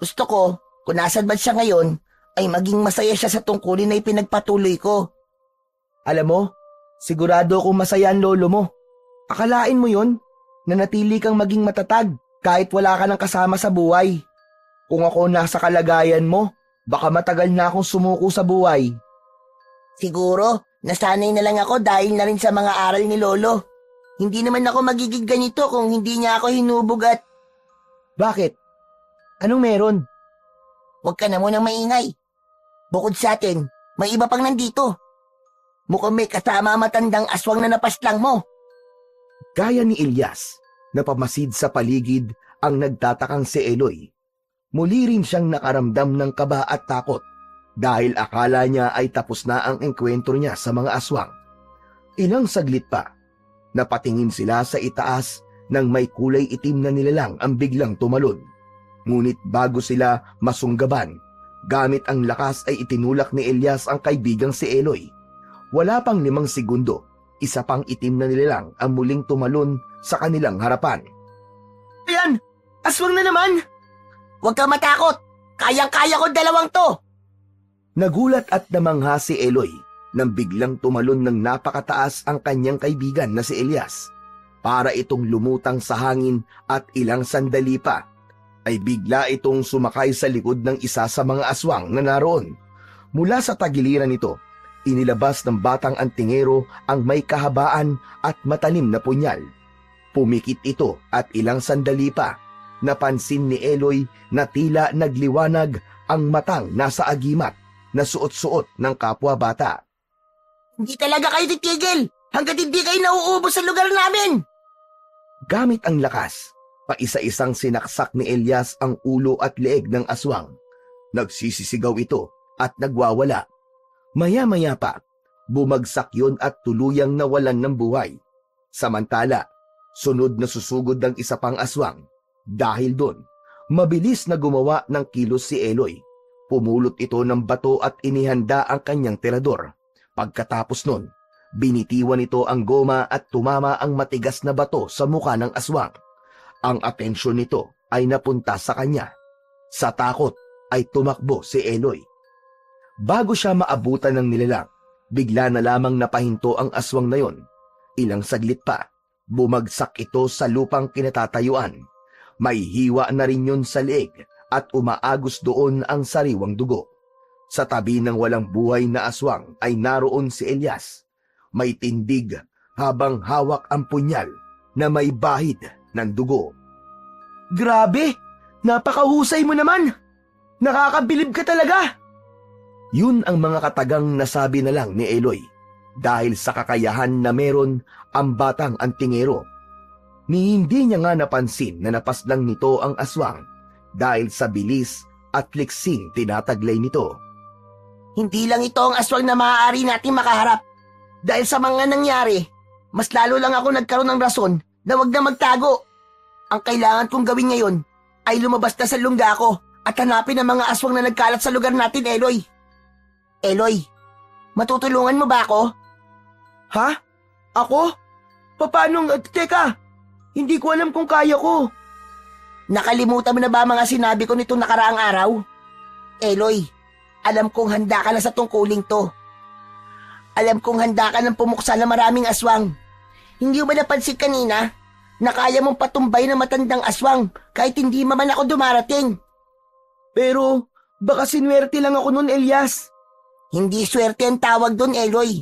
Gusto ko, kung nasan man siya ngayon, ay maging masaya siya sa tungkulin na ipinagpatuloy ko. Alam mo, sigurado akong masaya ang lolo mo. Akalain mo yon, na natili kang maging matatag kahit wala ka ng kasama sa buhay. Kung ako nasa kalagayan mo, baka matagal na akong sumuko sa buhay. Siguro, nasanay na lang ako dahil na rin sa mga aral ni lolo. Hindi naman ako magiging ganito kung hindi niya ako hinubog at Bakit? Anong meron? huwag ka na munang maingay. Bukod sa atin, may iba pang nandito. Mukhang may kasama matandang aswang na napaslang mo. Gaya ni Elias, napamasid sa paligid ang nagtatakang si Eloy. Muli rin siyang nakaramdam ng kaba at takot dahil akala niya ay tapos na ang engkwentro niya sa mga aswang. Ilang saglit pa, napatingin sila sa itaas nang may kulay itim na nilalang ang biglang tumalon. Ngunit bago sila masunggaban, gamit ang lakas ay itinulak ni Elias ang kaibigang si Eloy. Wala pang 5 segundo, isa pang itim na nilalang ang muling tumalon sa kanilang harapan. Ayan! Aswang na naman! Huwag ka matakot. Kayang-kaya ko dalawang to. Nagulat at namangha si Eloy nang biglang tumalon ng napakataas ang kanyang kaibigan na si Elias. Para itong lumutang sa hangin at ilang sandali pa, ay bigla itong sumakay sa likod ng isa sa mga aswang na naroon. Mula sa tagiliran nito, inilabas ng batang antingero ang may kahabaan at matalim na punyal. Pumikit ito at ilang sandali pa, napansin ni Eloy na tila nagliwanag ang matang nasa agimat na suot-suot ng kapwa bata. Hindi talaga kayo titigil hanggat hindi kayo nauubos sa lugar namin. Gamit ang lakas, paisa-isang sinaksak ni Elias ang ulo at leeg ng aswang. Nagsisisigaw ito at nagwawala. Maya-maya pa, bumagsak yun at tuluyang nawalan ng buhay. Samantala, sunod na susugod ng isa pang aswang. Dahil doon, mabilis na gumawa ng kilos si Eloy. Pumulot ito ng bato at inihanda ang kanyang tirador. Pagkatapos nun, binitiwan ito ang goma at tumama ang matigas na bato sa muka ng aswang. Ang atensyon nito ay napunta sa kanya. Sa takot ay tumakbo si Eloy. Bago siya maabutan ng nilalang, bigla na lamang napahinto ang aswang na yon. Ilang saglit pa, bumagsak ito sa lupang kinatatayuan. May hiwa na rin yun sa leeg at umaagos doon ang sariwang dugo. Sa tabi ng walang buhay na aswang ay naroon si Elias. May tindig habang hawak ang punyal na may bahid ng dugo. Grabe! Napakahusay mo naman! Nakakabilib ka talaga! Yun ang mga katagang nasabi na lang ni Eloy dahil sa kakayahan na meron ang batang antingero. Ni hindi niya nga napansin na napaslang nito ang aswang dahil sa bilis at liksing tinataglay nito. Hindi lang ito ang aswang na maaari natin makaharap. Dahil sa mga nangyari, mas lalo lang ako nagkaroon ng rason na wag na magtago. Ang kailangan kong gawin ngayon ay lumabas na sa lungga ko at hanapin ang mga aswang na nagkalat sa lugar natin, Eloy. Eloy, matutulungan mo ba ako? Ha? Ako? Paano? Teka, hindi ko alam kung kaya ko. Nakalimutan mo na ba mga sinabi ko nitong nakaraang araw? Eloy, alam kong handa ka na sa tungkuling to. Alam kong handa ka ng pumuksa ng maraming aswang. Hindi mo ba napansin kanina na kaya mong patumbay ng matandang aswang kahit hindi man ako dumarating? Pero baka sinwerte lang ako nun, Elias. Hindi swerte ang tawag doon, Eloy.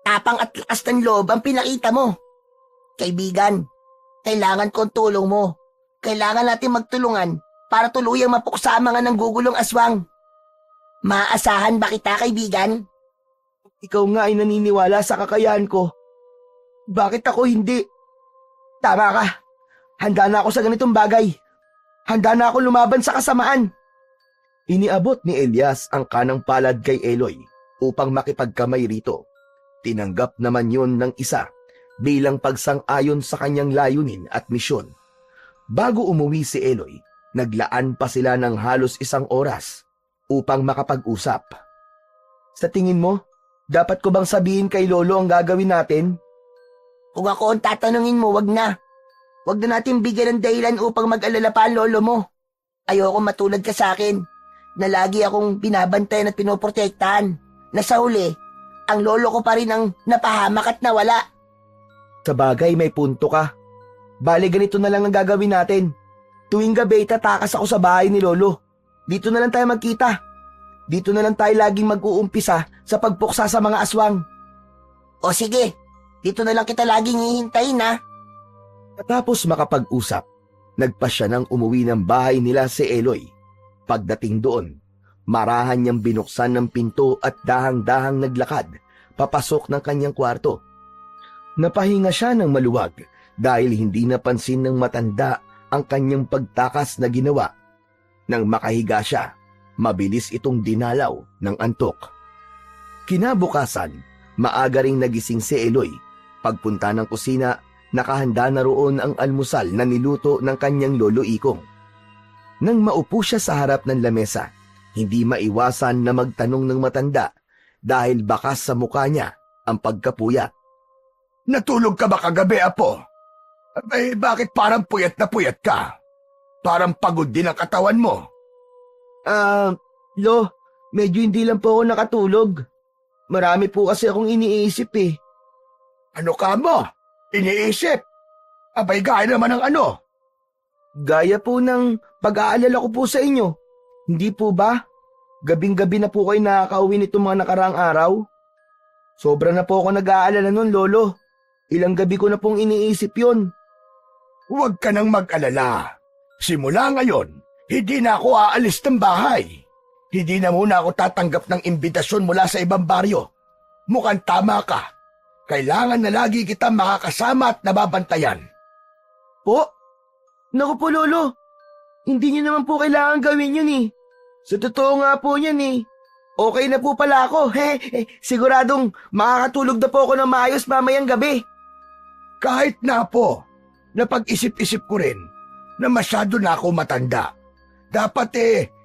Tapang at lakas ng loob ang pinakita mo. Kaibigan, kailangan ko ang tulong mo. Kailangan natin magtulungan para tuluyang mapuksa ang mga nanggugulong aswang. Maaasahan ba kita, kaibigan? Ikaw nga ay naniniwala sa kakayahan ko. Bakit ako hindi? Tama ka. Handa na ako sa ganitong bagay. Handa na ako lumaban sa kasamaan. Iniabot ni Elias ang kanang palad kay Eloy upang makipagkamay rito. Tinanggap naman yun ng isa bilang pagsang-ayon sa kanyang layunin at misyon. Bago umuwi si Eloy, naglaan pa sila ng halos 1 oras upang makapag-usap. Sa tingin mo, dapat ko bang sabihin kay Lolo ang gagawin natin? Kung ako ang tatanungin mo, wag na. Wag na natin bigyan ng dahilan upang mag-alala pa ang lolo mo. Ayoko matulad ka sa akin na lagi akong binabantayan at pinoprotektahan. Na sa huli, ang lolo ko pa rin ang napahamak at nawala. Sa bagay, may punto ka. Bale, ganito na lang ang gagawin natin. Tuwing gabi, tatakas ako sa bahay ni Lolo. Dito na lang tayo magkita. Dito na lang tayo laging mag-uumpisa sa pagpuksa sa mga aswang. O sige, dito na lang kita laging hihintayin, ha? Matapos makapag-usap, nagpasya nang umuwi ng bahay nila si Eloy. Pagdating doon, marahan niyang binuksan ng pinto at dahang-dahang naglakad papasok ng kanyang kwarto. Napahinga siya ng maluwag dahil hindi napansin ng matanda ang kanyang pagtakas na ginawa. Nang makahiga siya, mabilis itong dinalaw ng antok. Kinabukasan, maaga ring nagising si Eloy. Pagpunta ng kusina, nakahanda na roon ang almusal na niluto ng kanyang lolo Ikong. Nang maupo siya sa harap ng lamesa, hindi maiwasan na magtanong ng matanda dahil bakas sa mukha niya ang pagkapuyat. Natulog ka ba kagabi, Apo? Bakit parang puyat na puyat ka? Parang pagod din ang katawan mo. Lo, medyo hindi lang po ako nakatulog. Marami po kasi akong iniisip eh. Ano ka mo? Iniisip? Abay, gaya naman ng ano? Gaya po ng pag-aalala ko po sa inyo. Hindi po ba? Gabing-gabi na po kayo nakakauwi nitong mga nakaraang araw. Sobra na po ako nag-aalala nun, Lolo. Ilang gabi ko na pong iniisip yon. Huwag ka nang mag-alala. Simula ngayon, hindi na ako aalis ng bahay. Hindi na muna ako tatanggap ng imbitasyon mula sa ibang baryo. Mukhang tama ka. Kailangan na lagi kita makakasama at nababantayan. Po? Naku po, Lolo. Hindi niyo naman po kailangan gawin yun eh. Sa totoo nga po yan eh. Okay na po pala ako. Siguradong makakatulog na po ako ng maayos mamayang gabi. Kahit na po, napag-isip-isip ko rin na masyado na ako matanda. Dapat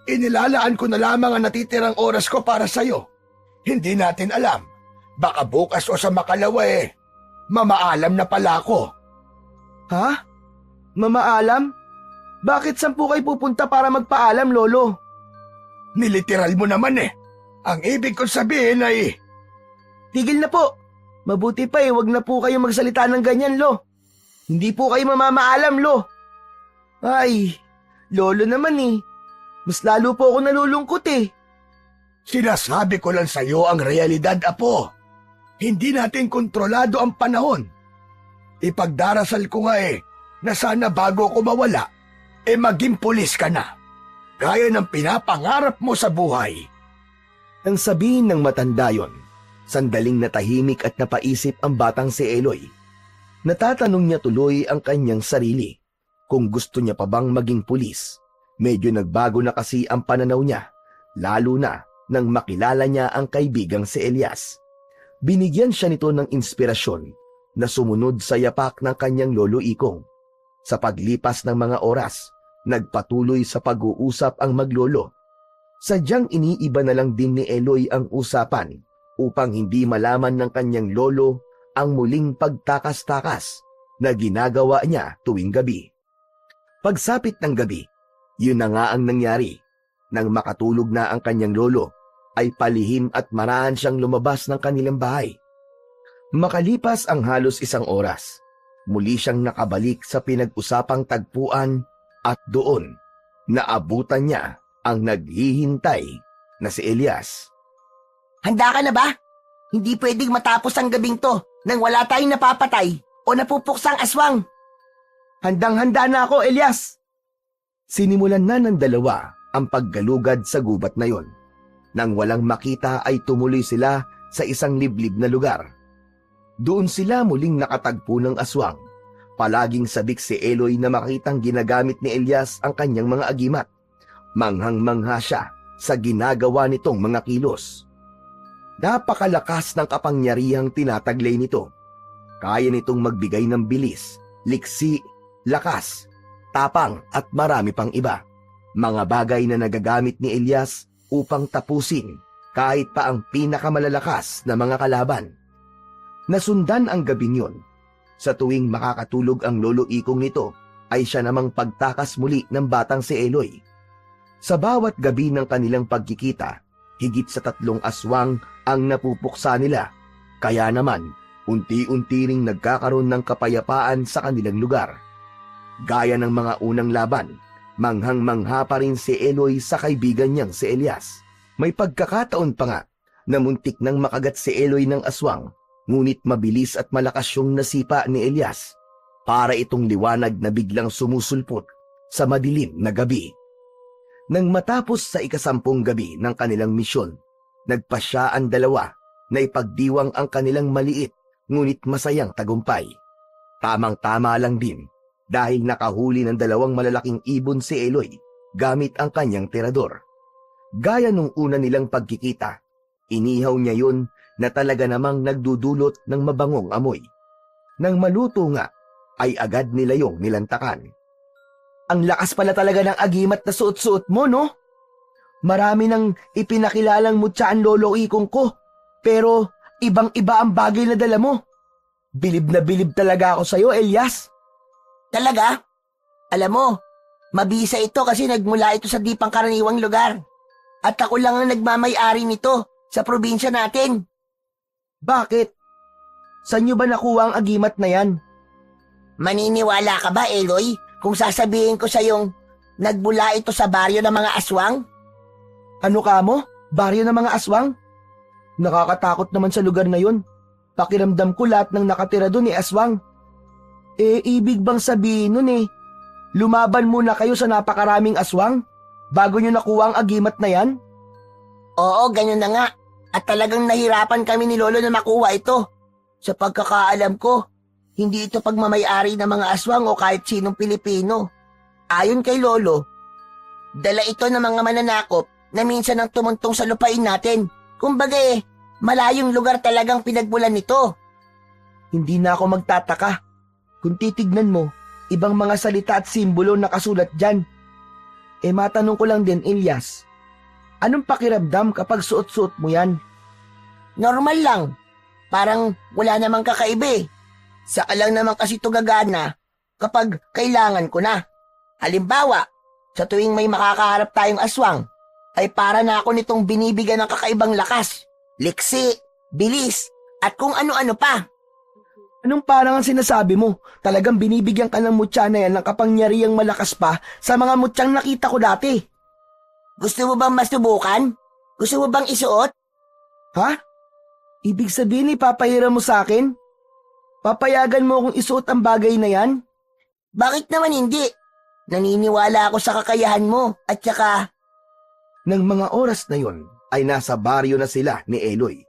inilalaan ko na lamang ang natitirang oras ko para sa'yo. Hindi natin alam. Baka bukas o sa makalawa mamaalam na pala ako. Ha? Mamaalam? Bakit saan po kayo pupunta para magpaalam, Lolo? Niliteral mo naman Ang ibig kong sabihin ay... Tigil na po. Mabuti pa wag na po kayo magsalita ng ganyan, Lo. Hindi po kayo mamamaalam, Lo. Ay, Lolo naman Mas lalo po ako nalulungkot Sinasabi ko lang sa iyo ang realidad, Apo. Hindi natin kontrolado ang panahon. Ipagdarasal ko nga na sana bago ko mawala, maging pulis ka na. Gaya ng pinapangarap mo sa buhay. Nang sabihin ng matanda yon, sandaling natahimik at napaisip ang batang si Eloy. Natatanong niya tuloy ang kanyang sarili kung gusto niya pa bang maging pulis. Medyo nagbago na kasi ang pananaw niya, lalo na nang makilala niya ang kaibigang si Elias. Binigyan siya nito ng inspirasyon na sumunod sa yapak ng kanyang lolo Ikong. Sa paglipas ng mga oras, nagpatuloy sa pag-uusap ang maglolo. Sadyang iniiba na lang din ni Eloy ang usapan upang hindi malaman ng kanyang lolo ang muling pagtakas-takas na ginagawa niya tuwing gabi. Pagsapit ng gabi, yun na nga ang nangyari. Nang makatulog na ang kanyang lolo, ay palihim at marahan siyang lumabas ng kanilang bahay. Makalipas ang halos 1 oras, muli siyang nakabalik sa pinag-usapang tagpuan at doon naabutan niya ang naghihintay na si Elias. Handa ka na ba? Hindi pwedeng matapos ang gabing to nang wala tayong napapatay o napupuksang aswang. Handang-handa na ako, Elias. Sinimulan na ng dalawa ang paggalugad sa gubat na yon. Nang walang makita ay tumuloy sila sa isang liblib na lugar. Doon sila muling nakatagpo ng aswang. Palaging sabik si Eloy na makitang ginagamit ni Elias ang kanyang mga agimat. Manghang-mangha siya sa ginagawa nitong mga kilos. Napakalakas ng kapangyarihang tinataglay nito. Kaya nitong magbigay ng bilis, liksi, lakas, tapang at marami pang iba. Mga bagay na nagagamit ni Elias upang tapusin kahit pa ang pinakamalalakas na mga kalaban. Nasundan ang gabing yun. Sa tuwing makakatulog ang lolo Ikong nito, ay siya namang pagtakas muli ng batang si Eloy. Sa bawat gabi ng kanilang pagkikita, higit sa 3 aswang ang napupuksa nila. Kaya naman, unti-unti ring nagkakaroon ng kapayapaan sa kanilang lugar. Gaya ng mga unang laban, manghang-mangha pa rin si Eloy sa kaibigan niyang si Elias. May pagkakataon pa nga na muntik nang makagat si Eloy ng aswang, ngunit mabilis at malakas yung nasipa ni Elias para itong liwanag na biglang sumusulpot sa madilim na gabi. Nang matapos sa 10 gabi ng kanilang misyon, nagpasya ang dalawa na ipagdiwang ang kanilang maliit ngunit masayang tagumpay. Tamang-tama lang din dahil nakahuli ng 2 malalaking ibon si Eloy gamit ang kanyang tirador. Gaya nung una nilang pagkikita, inihaw niya yun na talaga namang nagdudulot ng mabangong amoy. Nang maluto nga, ay agad nila yung nilantakan. Ang lakas pala talaga ng agimat na suot-suot mo, no? Marami nang ipinakilalang mutya ang lolo Ikong ko, pero ibang-iba ang bagay na dala mo. Bilib na bilib talaga ako sa'yo, Elias. Talaga? Alam mo, mabisa ito kasi nagmula ito sa di pangkaraniwang lugar. At ako lang ang nagmamay-ari nito sa probinsya natin. Bakit? Saan nyo ba nakuha ang agimat na yan? Maniniwala ka ba, Eloy, kung sasabihin ko sa yung nagmula ito sa baryo ng mga aswang? Ano ka mo? Baryo ng mga aswang? Nakakatakot naman sa lugar na yun. Pakiramdam ko lahat ng nakatira doon aswang. Ibig bang sabihin nun lumaban muna kayo sa napakaraming aswang bago nyo nakuha ang agimat na yan? Oo, ganyan na nga. At talagang nahirapan kami ni Lolo na makuha ito. Sa pagkakaalam ko, hindi ito pagmamayari ng mga aswang o kahit sinong Pilipino. Ayon kay Lolo, dala ito ng mga mananakop na minsan ang tumuntong sa lupain natin. Kumbaga malayong lugar talagang pinagmulan nito. Hindi na ako magtataka. Kung titignan mo, ibang mga salita at simbolo nakasulat dyan. Matanong ko lang din, Elias, anong pakiramdam kapag suot-suot mo yan? Normal lang. Parang wala namang kakaiba Saka lang naman kasi ito gagana kapag kailangan ko na. Halimbawa, sa tuwing may makakaharap tayong aswang, ay para na ako nitong binibigyan ng kakaibang lakas, liksi, bilis, At kung ano-ano pa. Anong parang ang sinasabi mo? Talagang binibigyan ka ng mutya na yan ng kapangyarihang malakas pa sa mga mutyang nakita ko dati. Gusto mo bang masubukan? Gusto mo bang isuot? Ha? Ibig sabihin ipapahiram mo sa akin? Papayagan mo akong isuot ang bagay na yan? Bakit naman hindi? Naniniwala ako sa kakayahan mo at saka Nang mga oras na yon ay nasa baryo na sila ni Eloy.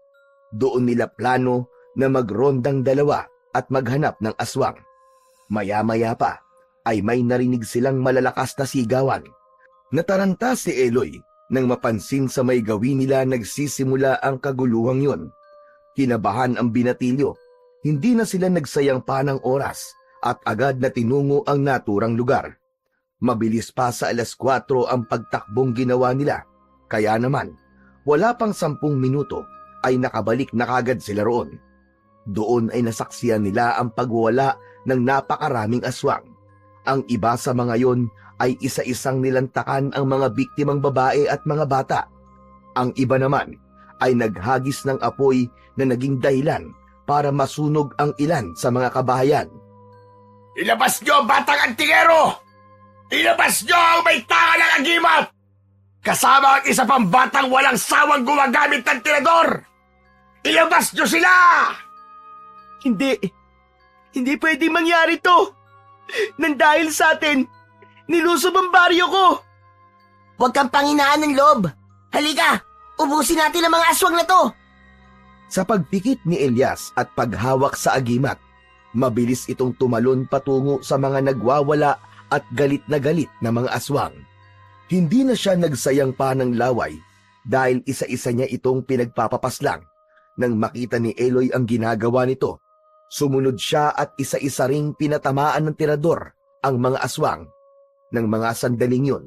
Doon nila plano na magrondang dalawa at maghanap ng aswang. Maya-maya pa ay may narinig silang malalakas na sigawan. Nataranta si Eloy nang mapansin sa may gawin nila nagsisimula ang kaguluhang yon. Kinabahan ang binatilyo. Hindi na sila nagsayang pa ng oras at agad na tinungo ang naturang lugar. Mabilis pa sa 4:00 ang pagtakbong ginawa nila. Kaya naman, wala pang 10 minuto ay nakabalik na kagad sila roon. Doon ay nasaksiyan nila ang pagwala ng napakaraming aswang. Ang iba sa mga yon ay isa-isang nilantakan ang mga biktimang babae at mga bata. Ang iba naman ay naghagis ng apoy na naging dahilan para masunog ang ilan sa mga kabahayan. Ilabas niyo ang batang antingero! Ilabas niyo ang may tanga ng agimat! Kasama ang isa pang batang walang sawang gumagamit ng tirador! Ilabas niyo sila! Hindi pwedeng mangyari to. Nang dahil sa atin, nilusob ang baryo ko. huwag kang panghinaan ng loob. Halika, ubusin natin ang mga aswang na to. Sa pagpikit ni Elias at paghawak sa agimat, mabilis itong tumalon patungo sa mga nagwawala at galit na mga aswang. Hindi na siya nagsayang pa ng laway dahil isa-isa niya itong pinagpapapaslang. Nang makita ni Eloy ang ginagawa nito, sumunod siya at isa-isa ring pinatamaan ng tirador ang mga aswang. Nang mga sandaling yun,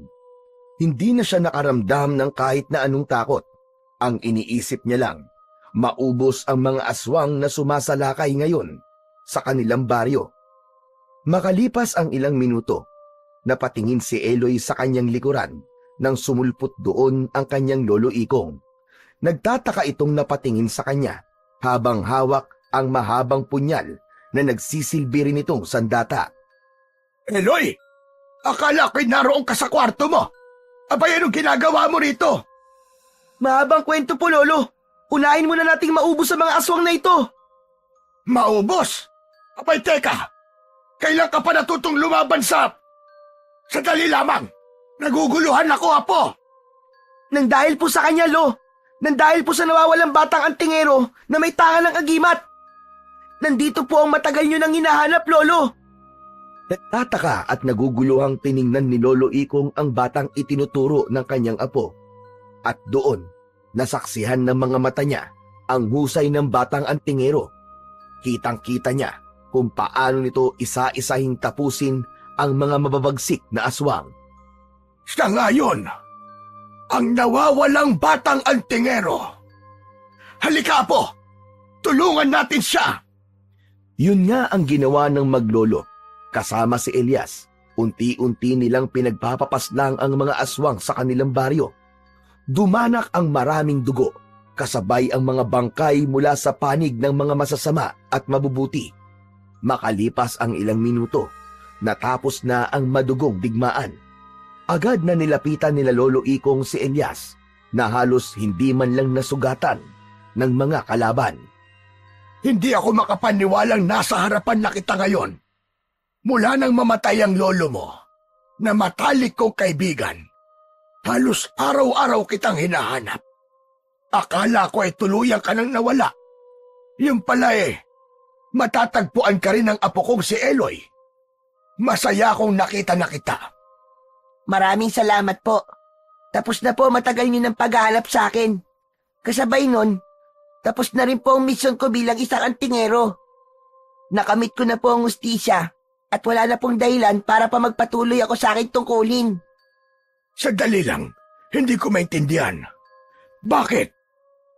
hindi na siya nakaramdam ng kahit na anong takot. Ang iniisip niya lang, maubos ang mga aswang na sumasalakay ngayon sa kanilang baryo. Makalipas ang ilang minuto, napatingin si Eloy sa kanyang likuran nang sumulpot doon ang kanyang lolo Ikong. Nagtataka itong napatingin sa kanya habang hawak ang mahabang punyal na nagsisilbi rin itong sandata. Eloy! Akala ko'y naroon ka sa kwarto mo! Abay, anong ginagawa mo rito? Mahabang kwento po, Lolo. Unahin muna nating maubos ang mga aswang na ito. Maubos? Abay, teka! Kailan ka pa natutong lumaban sa... Sandali lamang! Naguguluhan ako, Apo! Nang dahil po sa kanya, Lo. Nang dahil po sa nawawalang batang antingero na may tanga ng agimat. Nandito po ang matagal nyo nang hinahanap, Lolo. Nagtataka at naguguluhang tiningnan ni Lolo Ikong ang batang itinuturo ng kanyang apo. At doon, nasaksihan ng mga mata niya ang husay ng batang antingero. Kitang-kita niya kung paano nito isa-isahing tapusin ang mga mababagsik na aswang. Siya nga yun! Ang nawawalang batang antingero! Halika, Apo! Tulungan natin siya! Yun nga ang ginawa ng maglolo. Kasama si Elias, unti-unti nilang pinagpapapaslang ang mga aswang sa kanilang baryo. Dumanak ang maraming dugo, kasabay ang mga bangkay mula sa panig ng mga masasama at mabubuti. Makalipas ang ilang minuto, natapos na ang madugong digmaan. Agad na nilapitan nila Lolo Ikong si Elias na halos hindi man lang nasugatan ng mga kalaban. Hindi ako makapaniwalang nasa harapan na kita ngayon. Mula nang mamatay ang lolo mo, na matalik kong kaibigan, halos araw-araw kitang hinahanap. Akala ko ay tuluyan ka nang nawala. Yung pala matatagpuan ka rin ng apo kong si Eloy. Masaya akong nakita na kita. Maraming salamat po. Tapos na po matagal niyo ng paghahanap sa akin. Kasabay nun, tapos na rin po ang misyon ko bilang isang antingero. Nakamit ko na po ang hustisya at wala na pong dahilan para pa magpatuloy ako sa aking tungkulin. Sandali lang, hindi ko maintindihan. Bakit?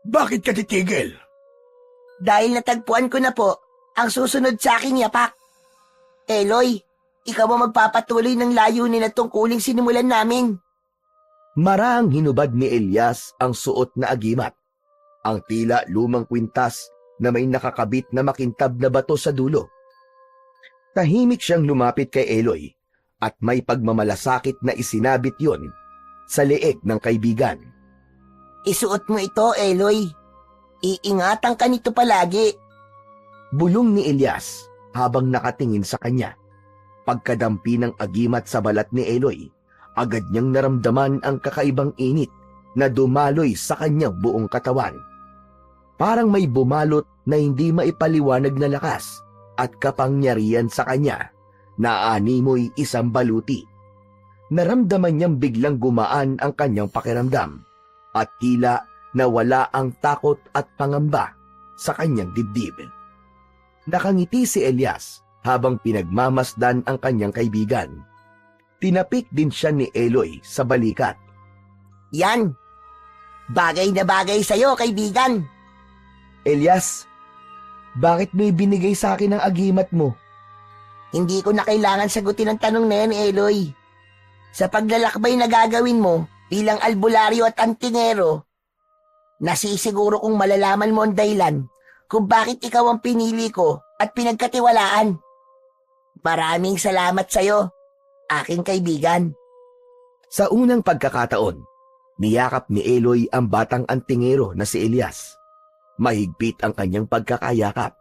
Bakit ka titigil? Dahil natagpuan ko na po ang susunod sa aking yapak. Eloy, ikaw mo magpapatuloy ng layunin at tungkuling sinimulan namin. Marahang hinubad ni Elias ang suot na agimat. Ang tila lumang kwintas na may nakakabit na makintab na bato sa dulo. Tahimik siyang lumapit kay Eloy at may pagmamalasakit na isinabit yon sa leeg ng kaibigan. Isuot mo ito, Eloy. Iingatan ka nito palagi. Bulong ni Elias habang nakatingin sa kanya. Pagkadampi ng agimat sa balat ni Eloy, agad niyang naramdaman ang kakaibang init na dumaloy sa kanyang buong katawan. Parang may bumalot na hindi maipaliwanag na lakas at kapangyarihan sa kanya na animoy isang baluti. Naramdaman niyang biglang gumaan ang kanyang pakiramdam at tila nawala ang takot at pangamba sa kanyang dibdib. Nakangiti si Elias habang pinagmamasdan ang kanyang kaibigan. Tinapik din siya ni Eloy sa balikat. Yan. Bagay na bagay sa'yo, kaibigan. Elias, bakit mo ibinigay sa akin ang agimat mo? Hindi ko na kailangan sagutin ang tanong na yan, Eloy. Sa paglalakbay na gagawin mo bilang albularyo at antingero, nasisiguro kong malalaman mo ang dahilan kung bakit ikaw ang pinili ko at pinagkatiwalaan. Maraming salamat sa'yo, aking kaibigan. Sa unang pagkakataon, niyakap ni Eloy ang batang antingero na si Elias. Mahigpit ang kanyang pagkakayakap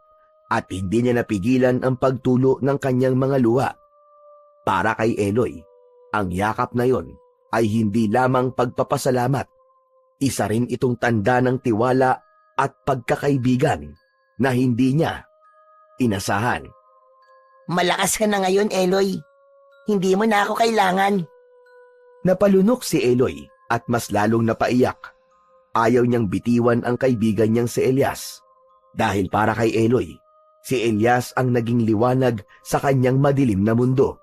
at hindi niya napigilan ang pagtulo ng kanyang mga luha. Para kay Eloy, ang yakap na yon ay hindi lamang pagpapasalamat. Isa rin itong tanda ng tiwala at pagkakaibigan na hindi niya inasahan. Malakas ka na ngayon, Eloy. Hindi mo na ako kailangan. Napalunok si Eloy at mas lalong napaiyak. Ayaw niyang bitiwan ang kaibigan niyang si Elias. Dahil para kay Eloy, si Elias ang naging liwanag sa kanyang madilim na mundo.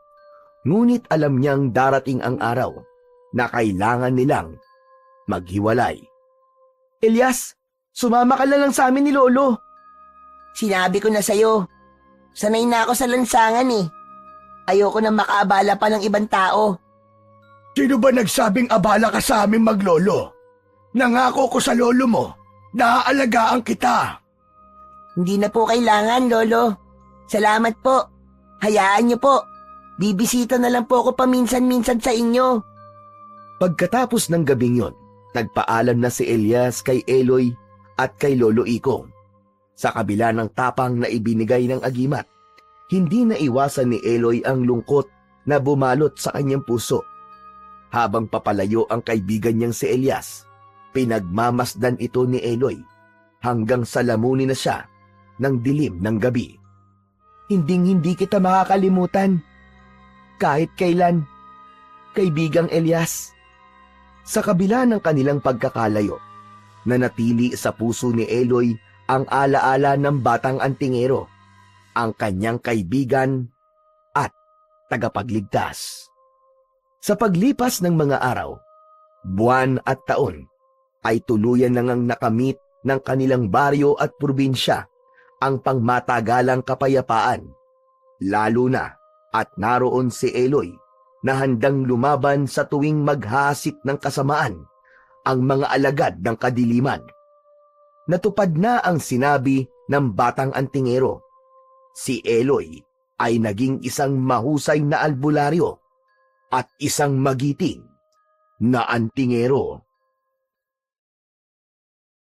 Ngunit alam niyang darating ang araw na kailangan nilang maghiwalay. Elias, sumama ka na lang sa amin ni Lolo. Sinabi ko na sa'yo, sanay na ako sa lansangan eh. Ayoko na makaabala pa ng ibang tao. Sino ba nagsabing abala ka sa amin maglolo? Nangako ko sa lolo mo, naaalagaan kita. Hindi na po kailangan, Lolo. Salamat po. Hayaan niyo po. Bibisita na lang po ako paminsan-minsan sa inyo. Pagkatapos ng gabing yon, nagpaalam na si Elias kay Eloy at kay Lolo Ikong. Sa kabila ng tapang na ibinigay ng agimat, hindi na iwasan ni Eloy ang lungkot na bumalot sa kanyang puso. Habang papalayo ang kaibigan niyang si Elias, pinagmamasdan ito ni Eloy hanggang sa lamunin na siya ng dilim ng gabi. Hinding-hindi kita makakalimutan. Kahit kailan, kaibigang Elias. Sa kabila ng kanilang pagkakalayo, nanatili sa puso ni Eloy ang alaala ng batang antingero, ang kanyang kaibigan at tagapagligtas. Sa paglipas ng mga araw, buwan at taon, ay tuluyan na ngang nakamit ng kanilang baryo at probinsya ang pangmatagalang kapayapaan. Lalo na at naroon si Eloy na handang lumaban sa tuwing maghasik ng kasamaan ang mga alagad ng kadiliman. Natupad na ang sinabi ng batang antingero. Si Eloy ay naging isang mahusay na albularyo at isang magiting na antingero.